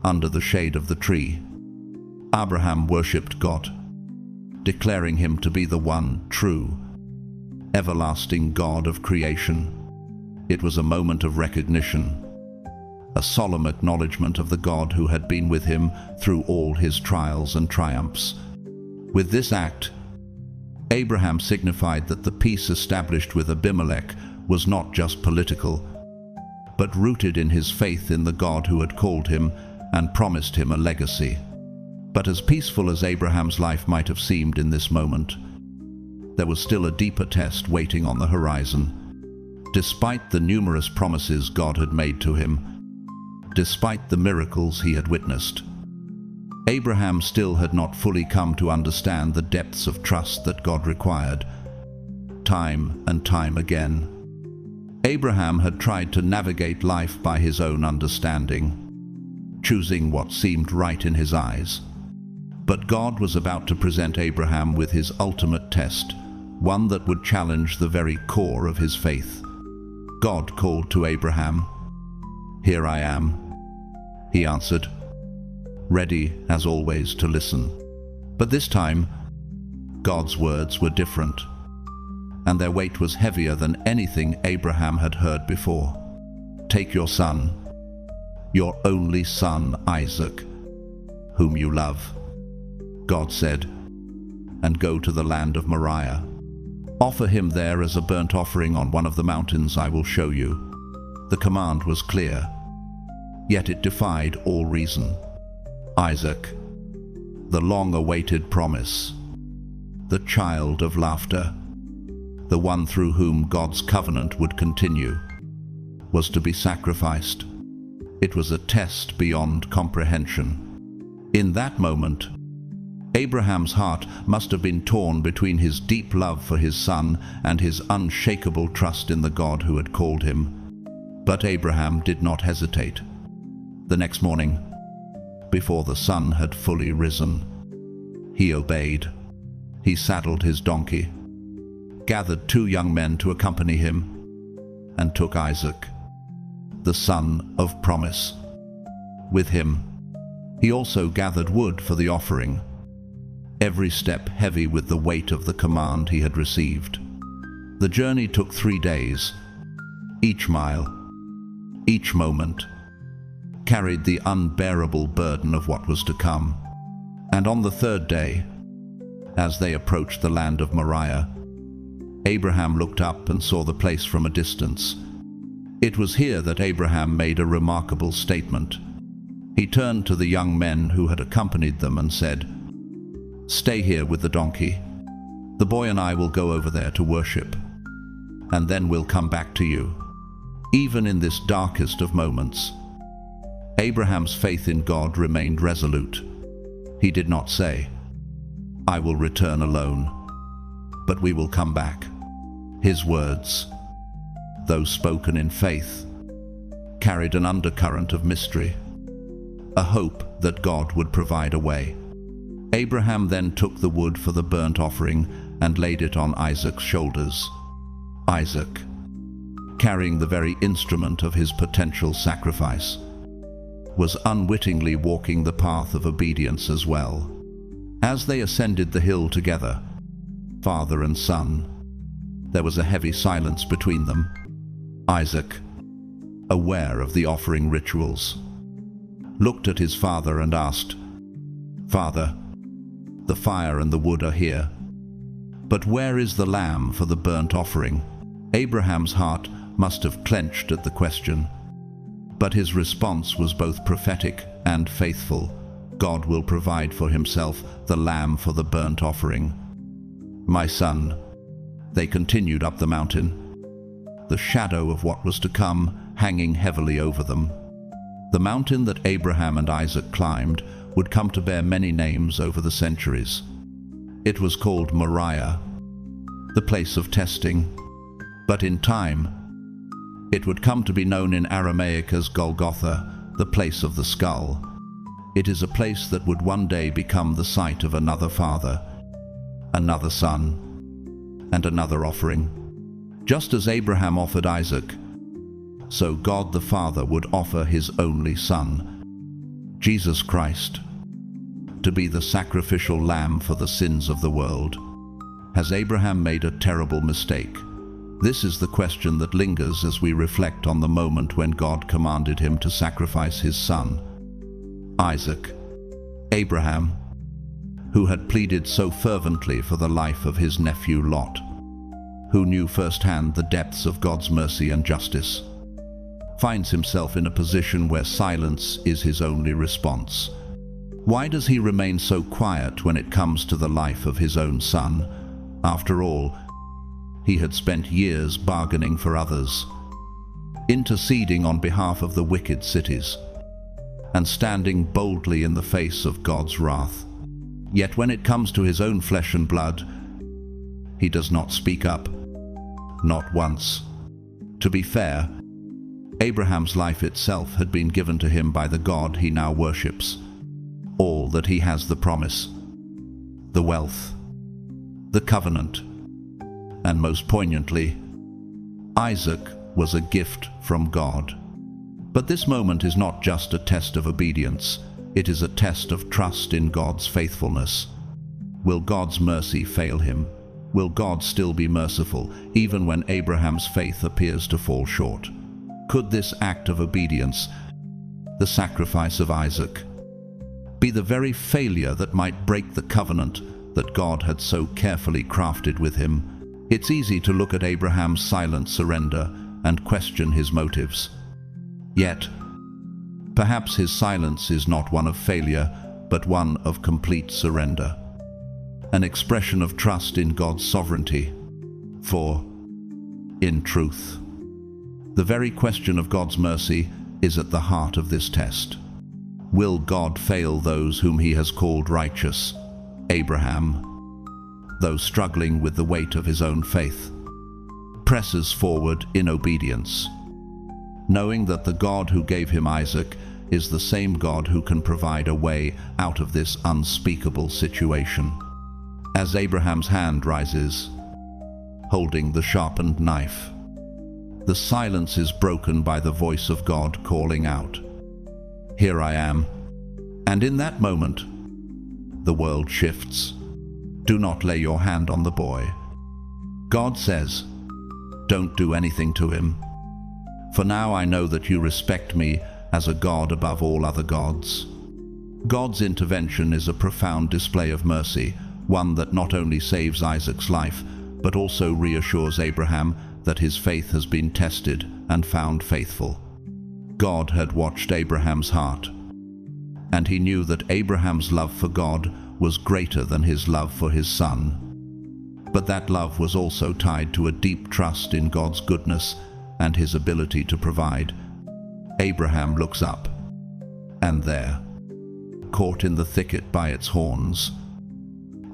under the shade of the tree, Abraham worshipped God, declaring him to be the one true, everlasting God of creation. It was a moment of recognition, a solemn acknowledgement of the God who had been with him through all his trials and triumphs. With this act, Abraham signified that the peace established with Abimelech was not just political, but rooted in his faith in the God who had called him and promised him a legacy. But as peaceful as Abraham's life might have seemed in this moment, there was still a deeper test waiting on the horizon. Despite the numerous promises God had made to him, despite the miracles he had witnessed, Abraham still had not fully come to understand the depths of trust that God required. Time and time again, Abraham had tried to navigate life by his own understanding, choosing what seemed right in his eyes. But God was about to present Abraham with his ultimate test, one that would challenge the very core of his faith. God called to Abraham. "Here I am," he answered, ready as always to listen. But this time, God's words were different, and their weight was heavier than anything Abraham had heard before. "Take your son, your only son Isaac, whom you love," God said, "and go to the land of Moriah. Offer him there as a burnt offering on one of the mountains I will show you." The command was clear, yet it defied all reason. Isaac, the long-awaited promise, the child of laughter, the one through whom God's covenant would continue, was to be sacrificed. It was a test beyond comprehension. In that moment, Abraham's heart must have been torn between his deep love for his son and his unshakable trust in the God who had called him. But Abraham did not hesitate. The next morning, before the sun had fully risen, he obeyed. He saddled his donkey, gathered 2 young men to accompany him, and took Isaac, the son of promise, with him. He also gathered wood for the offering, every step heavy with the weight of the command he had received. The journey took 3 days. Each mile, each moment, carried the unbearable burden of what was to come. And on the 3rd day, as they approached the land of Moriah, Abraham looked up and saw the place from a distance. It was here that Abraham made a remarkable statement. He turned to the young men who had accompanied them and said, "Stay here with the donkey. The boy and I will go over there to worship, and then we'll come back to you." Even in this darkest of moments, Abraham's faith in God remained resolute. He did not say, "I will return alone," but "we will come back." His words, though spoken in faith, carried an undercurrent of mystery, a hope that God would provide a way. Abraham then took the wood for the burnt offering and laid it on Isaac's shoulders. Isaac, carrying the very instrument of his potential sacrifice, was unwittingly walking the path of obedience as well. As they ascended the hill together, father and son, there was a heavy silence between them. Isaac, aware of the offering rituals, looked at his father and asked, "Father, the fire and the wood are here, but where is the lamb for the burnt offering?" Abraham's heart must have clenched at the question, but his response was both prophetic and faithful. God will provide for himself the lamb for the burnt offering. "My son," they continued up the mountain, the shadow of what was to come hanging heavily over them. The mountain that Abraham and Isaac climbed would come to bear many names over the centuries. It was called Moriah, the place of testing, but in time, it would come to be known in Aramaic as Golgotha, the place of the skull. It is a place that would one day become the site of another father, another son, and another offering. Just as Abraham offered Isaac, so God the Father would offer his only Son, Jesus Christ, to be the sacrificial lamb for the sins of the world. Has Abraham made a terrible mistake? This is the question that lingers as we reflect on the moment when God commanded him to sacrifice his son, Isaac. Abraham, who had pleaded so fervently for the life of his nephew Lot, who knew firsthand the depths of God's mercy and justice, finds himself in a position where silence is his only response. Why does he remain so quiet when it comes to the life of his own son? After all, he had spent years bargaining for others, interceding on behalf of the wicked cities, and standing boldly in the face of God's wrath. Yet when it comes to his own flesh and blood, he does not speak up, not once. To be fair, Abraham's life itself had been given to him by the God he now worships. All that he has, the promise, the wealth, the covenant, and most poignantly, Isaac was a gift from God. But this moment is not just a test of obedience, it is a test of trust in God's faithfulness. Will God's mercy fail him? Will God still be merciful, even when Abraham's faith appears to fall short? Could this act of obedience, the sacrifice of Isaac, be the very failure that might break the covenant that God had so carefully crafted with him? It's easy to look at Abraham's silent surrender and question his motives. Yet, perhaps his silence is not one of failure, but one of complete surrender, an expression of trust in God's sovereignty. For, in truth, the very question of God's mercy is at the heart of this test. Will God fail those whom he has called righteous? Abraham, though struggling with the weight of his own faith, presses forward in obedience, knowing that the God who gave him Isaac is the same God who can provide a way out of this unspeakable situation. As Abraham's hand rises, holding the sharpened knife, the silence is broken by the voice of God calling out, "Here I am." And in that moment, the world shifts. Do not lay your hand on the boy. God says, don't do anything to him. For now I know that you respect me as a God above all other gods. God's intervention is a profound display of mercy, one that not only saves Isaac's life, but also reassures Abraham that his faith has been tested and found faithful. God had watched Abraham's heart, and he knew that Abraham's love for God was greater than his love for his son. But that love was also tied to a deep trust in God's goodness and his ability to provide. Abraham looks up, and there, caught in the thicket by its horns,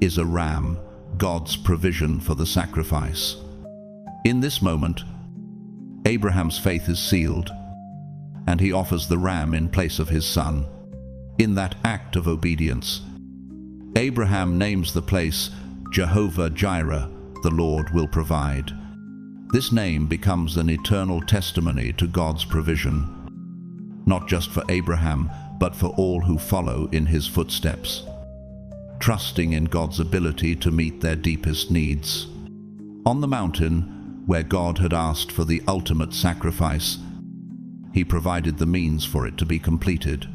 is a ram, God's provision for the sacrifice. In this moment, Abraham's faith is sealed, and he offers the ram in place of his son. In that act of obedience, Abraham names the place Jehovah Jireh, the Lord will provide. This name becomes an eternal testimony to God's provision, not just for Abraham, but for all who follow in his footsteps, trusting in God's ability to meet their deepest needs. On the mountain, where God had asked for the ultimate sacrifice, he provided the means for it to be completed,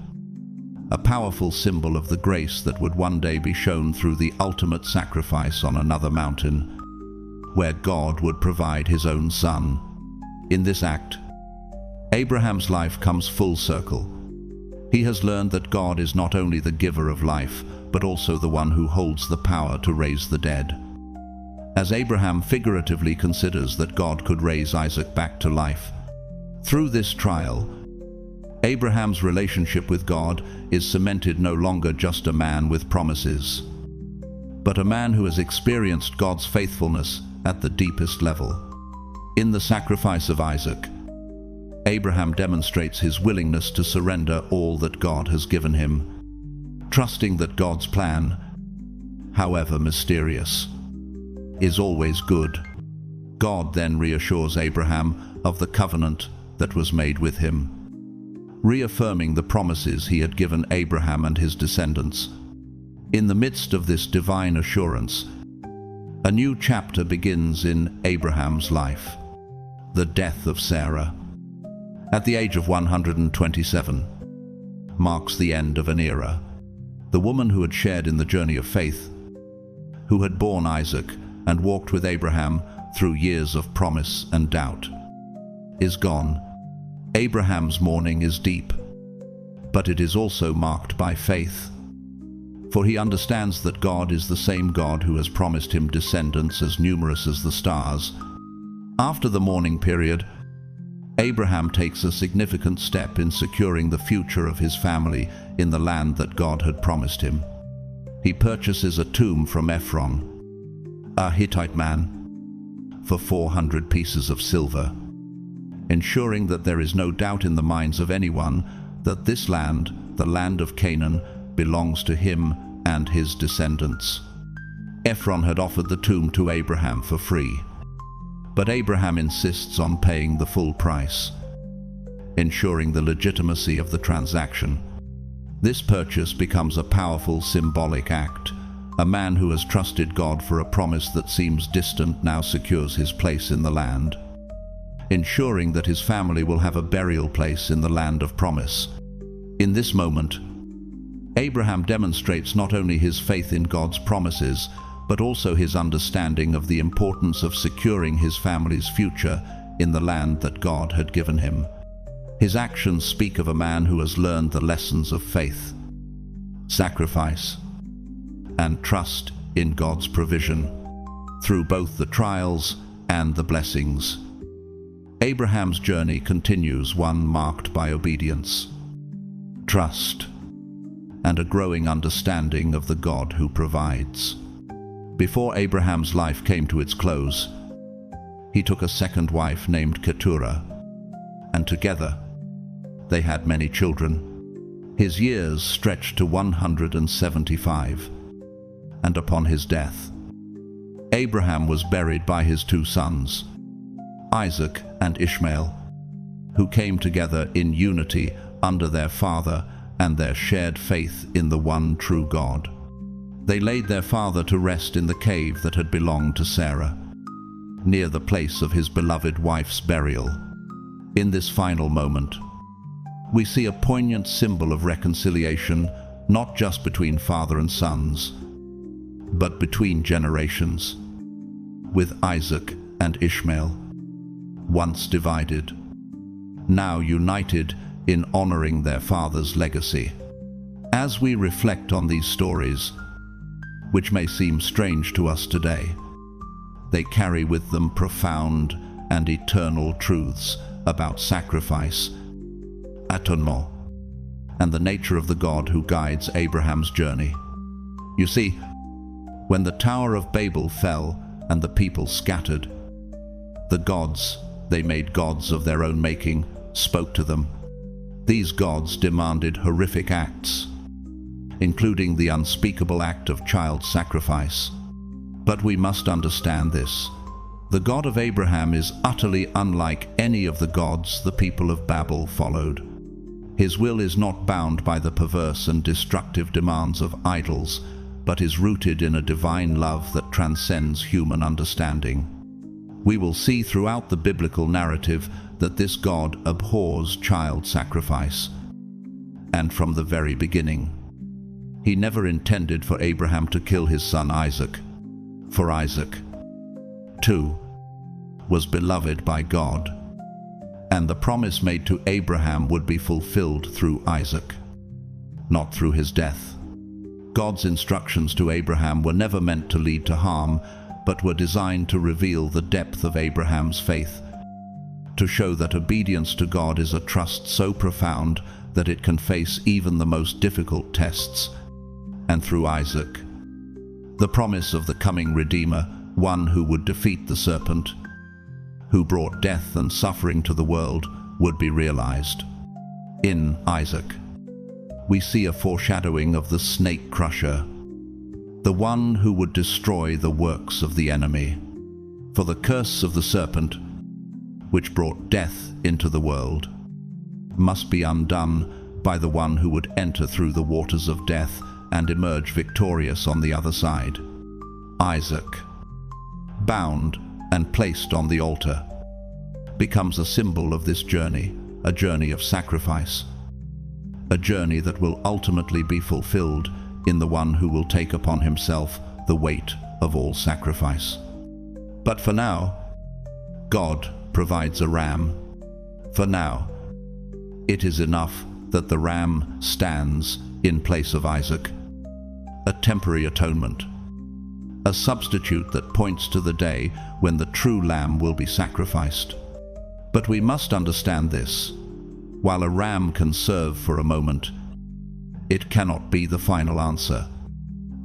a powerful symbol of the grace that would one day be shown through the ultimate sacrifice on another mountain, where God would provide his own son. In this act, Abraham's life comes full circle. He has learned that God is not only the giver of life, but also the one who holds the power to raise the dead. As Abraham figuratively considers that God could raise Isaac back to life, through this trial, Abraham's relationship with God is cemented no longer just a man with promises, but a man who has experienced God's faithfulness at the deepest level. In the sacrifice of Isaac, Abraham demonstrates his willingness to surrender all that God has given him, trusting that God's plan, however mysterious, is always good. God then reassures Abraham of the covenant that was made with him, reaffirming the promises he had given Abraham and his descendants. In the midst of this divine assurance, a new chapter begins in Abraham's life: the death of Sarah, at the age of 127, marks the end of an era. The woman who had shared in the journey of faith, who had borne Isaac and walked with Abraham through years of promise and doubt, is gone. Abraham's mourning is deep, but it is also marked by faith, for he understands that God is the same God who has promised him descendants as numerous as the stars. After the mourning period, Abraham takes a significant step in securing the future of his family in the land that God had promised him. He purchases a tomb from Ephron, a Hittite man, for 400 pieces of silver, ensuring that there is no doubt in the minds of anyone that this land, the land of Canaan, belongs to him and his descendants. Ephron had offered the tomb to Abraham for free, but Abraham insists on paying the full price, ensuring the legitimacy of the transaction. This purchase becomes a powerful symbolic act, A man who has trusted God for a promise that seems distant now secures his place in the land, ensuring that his family will have a burial place in the land of promise. In this moment, Abraham demonstrates not only his faith in God's promises, but also his understanding of the importance of securing his family's future in the land that God had given him. His actions speak of a man who has learned the lessons of faith, sacrifice, and trust in God's provision through both the trials and the blessings. Abraham's journey continues, one marked by obedience, trust, and a growing understanding of the God who provides. Before Abraham's life came to its close, he took a second wife named Keturah, and together they had many children. His years stretched to 175, and upon his death, Abraham was buried by his two sons, Isaac and Ishmael, who came together in unity under their father and their shared faith in the one true God. They laid their father to rest in the cave that had belonged to Sarah, near the place of his beloved wife's burial. In this final moment, we see a poignant symbol of reconciliation, not just between father and sons, but between generations, with Isaac and Ishmael, once divided, now united in honoring their father's legacy. As we reflect on these stories, which may seem strange to us today, they carry with them profound and eternal truths about sacrifice, atonement, and the nature of the God who guides Abraham's journey. You see, when the Tower of Babel fell and the people scattered, the gods they made gods of their own making spoke to them. These gods demanded horrific acts, including the unspeakable act of child sacrifice. But we must understand this. The God of Abraham is utterly unlike any of the gods the people of Babel followed. His will is not bound by the perverse and destructive demands of idols, but is rooted in a divine love that transcends human understanding. We will see throughout the biblical narrative that this God abhors child sacrifice. And from the very beginning, he never intended for Abraham to kill his son Isaac. For Isaac, too, was beloved by God, and the promise made to Abraham would be fulfilled through Isaac, not through his death. God's instructions to Abraham were never meant to lead to harm, but were designed to reveal the depth of Abraham's faith, to show that obedience to God is a trust so profound that it can face even the most difficult tests. And through Isaac, the promise of the coming Redeemer, one who would defeat the serpent, who brought death and suffering to the world, would be realized. In Isaac, we see a foreshadowing of the snake crusher, the one who would destroy the works of the enemy. For the curse of the serpent, which brought death into the world, must be undone by the one who would enter through the waters of death and emerge victorious on the other side. Isaac, bound and placed on the altar, becomes a symbol of this journey, a journey of sacrifice, a journey that will ultimately be fulfilled in the one who will take upon himself the weight of all sacrifice. But for now, God provides a ram. For now, it is enough that the ram stands in place of Isaac, a temporary atonement, a substitute that points to the day when the true lamb will be sacrificed. But we must understand this. While a ram can serve for a moment, it cannot be the final answer.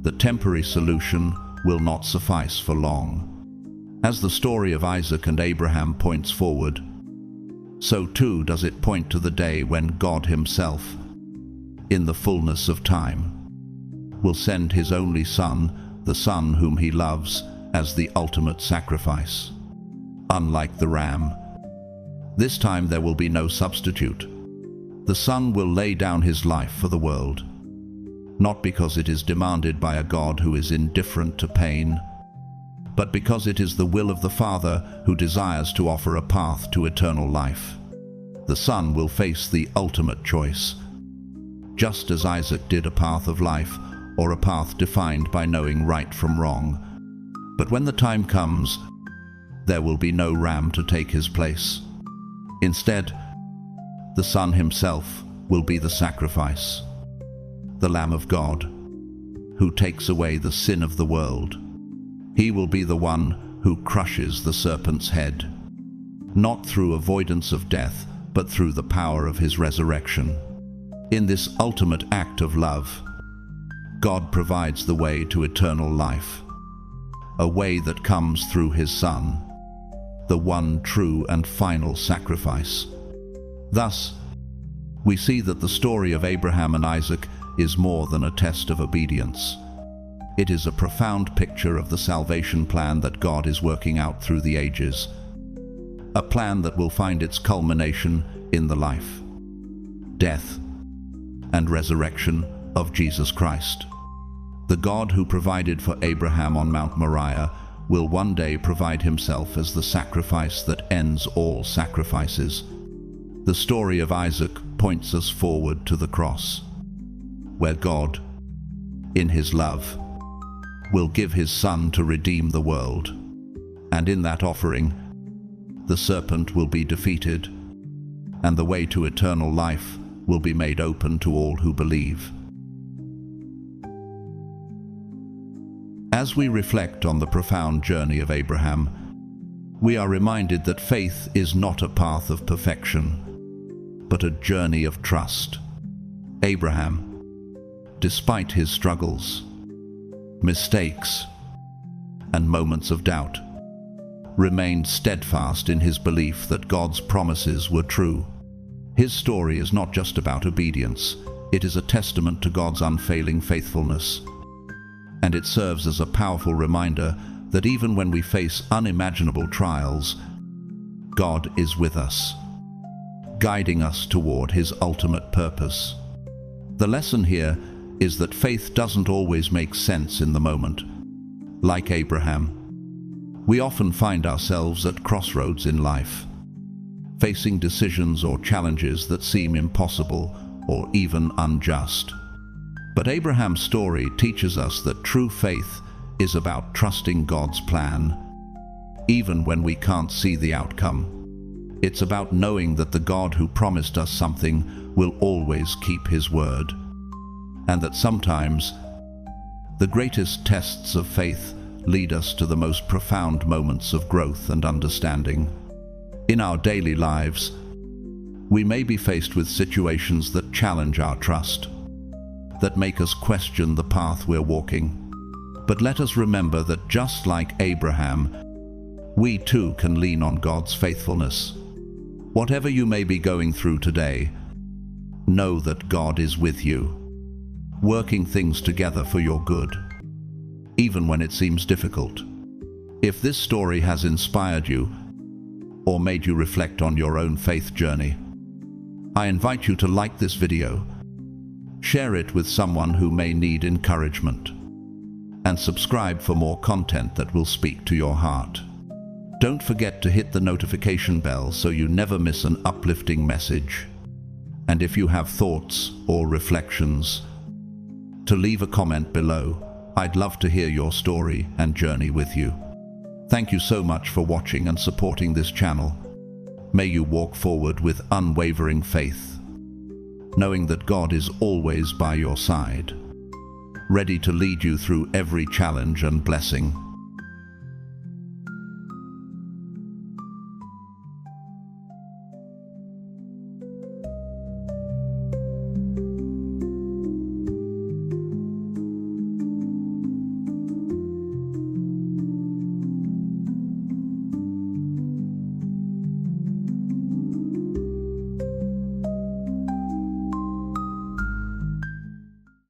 The temporary solution will not suffice for long. As the story of Isaac and Abraham points forward, so too does it point to the day when God himself, in the fullness of time, will send his only Son, the Son whom he loves, as the ultimate sacrifice. Unlike the ram, this time there will be no substitute. The Son will lay down his life for the world. not because it is demanded by a God who is indifferent to pain, but because it is the will of the Father who desires to offer a path to eternal life. The Son will face the ultimate choice, just as Isaac did, a path of life, or a path defined by knowing right from wrong. But when the time comes, there will be no ram to take his place. Instead, the Son himself will be the sacrifice, the Lamb of God, who takes away the sin of the world. He will be the one who crushes the serpent's head, not through avoidance of death, but through the power of his resurrection. In this ultimate act of love, God provides the way to eternal life, a way that comes through his Son, the one true and final sacrifice. Thus, we see that the story of Abraham and Isaac is more than a test of obedience. It is a profound picture of the salvation plan that God is working out through the ages, a plan that will find its culmination in the life, death, and resurrection of Jesus Christ. The God who provided for Abraham on Mount Moriah will one day provide himself as the sacrifice that ends all sacrifices. The story of Isaac points us forward to the cross, where God, in his love, will give his Son to redeem the world. And in that offering, the serpent will be defeated, and the way to eternal life will be made open to all who believe. As we reflect on the profound journey of Abraham, we are reminded that faith is not a path of perfection, but a journey of trust. Abraham, despite his struggles, mistakes, and moments of doubt, remained steadfast in his belief that God's promises were true. His story is not just about obedience, it is a testament to God's unfailing faithfulness. And it serves as a powerful reminder that even when we face unimaginable trials, God is with us, guiding us toward his ultimate purpose. The lesson here is that faith doesn't always make sense in the moment. Like Abraham, we often find ourselves at crossroads in life, facing decisions or challenges that seem impossible or even unjust. But Abraham's story teaches us that true faith is about trusting God's plan, even when we can't see the outcome. It's about knowing that the God who promised us something will always keep his word, and that sometimes the greatest tests of faith lead us to the most profound moments of growth and understanding. In our daily lives, we may be faced with situations that challenge our trust, that make us question the path we're walking. But let us remember that just like Abraham, we too can lean on God's faithfulness. Whatever you may be going through today, know that God is with you, working things together for your good, even when it seems difficult. If this story has inspired you or made you reflect on your own faith journey, I invite you to like this video, share it with someone who may need encouragement, and subscribe for more content that will speak to your heart. Don't forget to hit the notification bell so you never miss an uplifting message. And if you have thoughts or reflections, to leave a comment below. I'd love to hear your story and journey with you. Thank you so much for watching and supporting this channel. May you walk forward with unwavering faith, knowing that God is always by your side, ready to lead you through every challenge and blessing.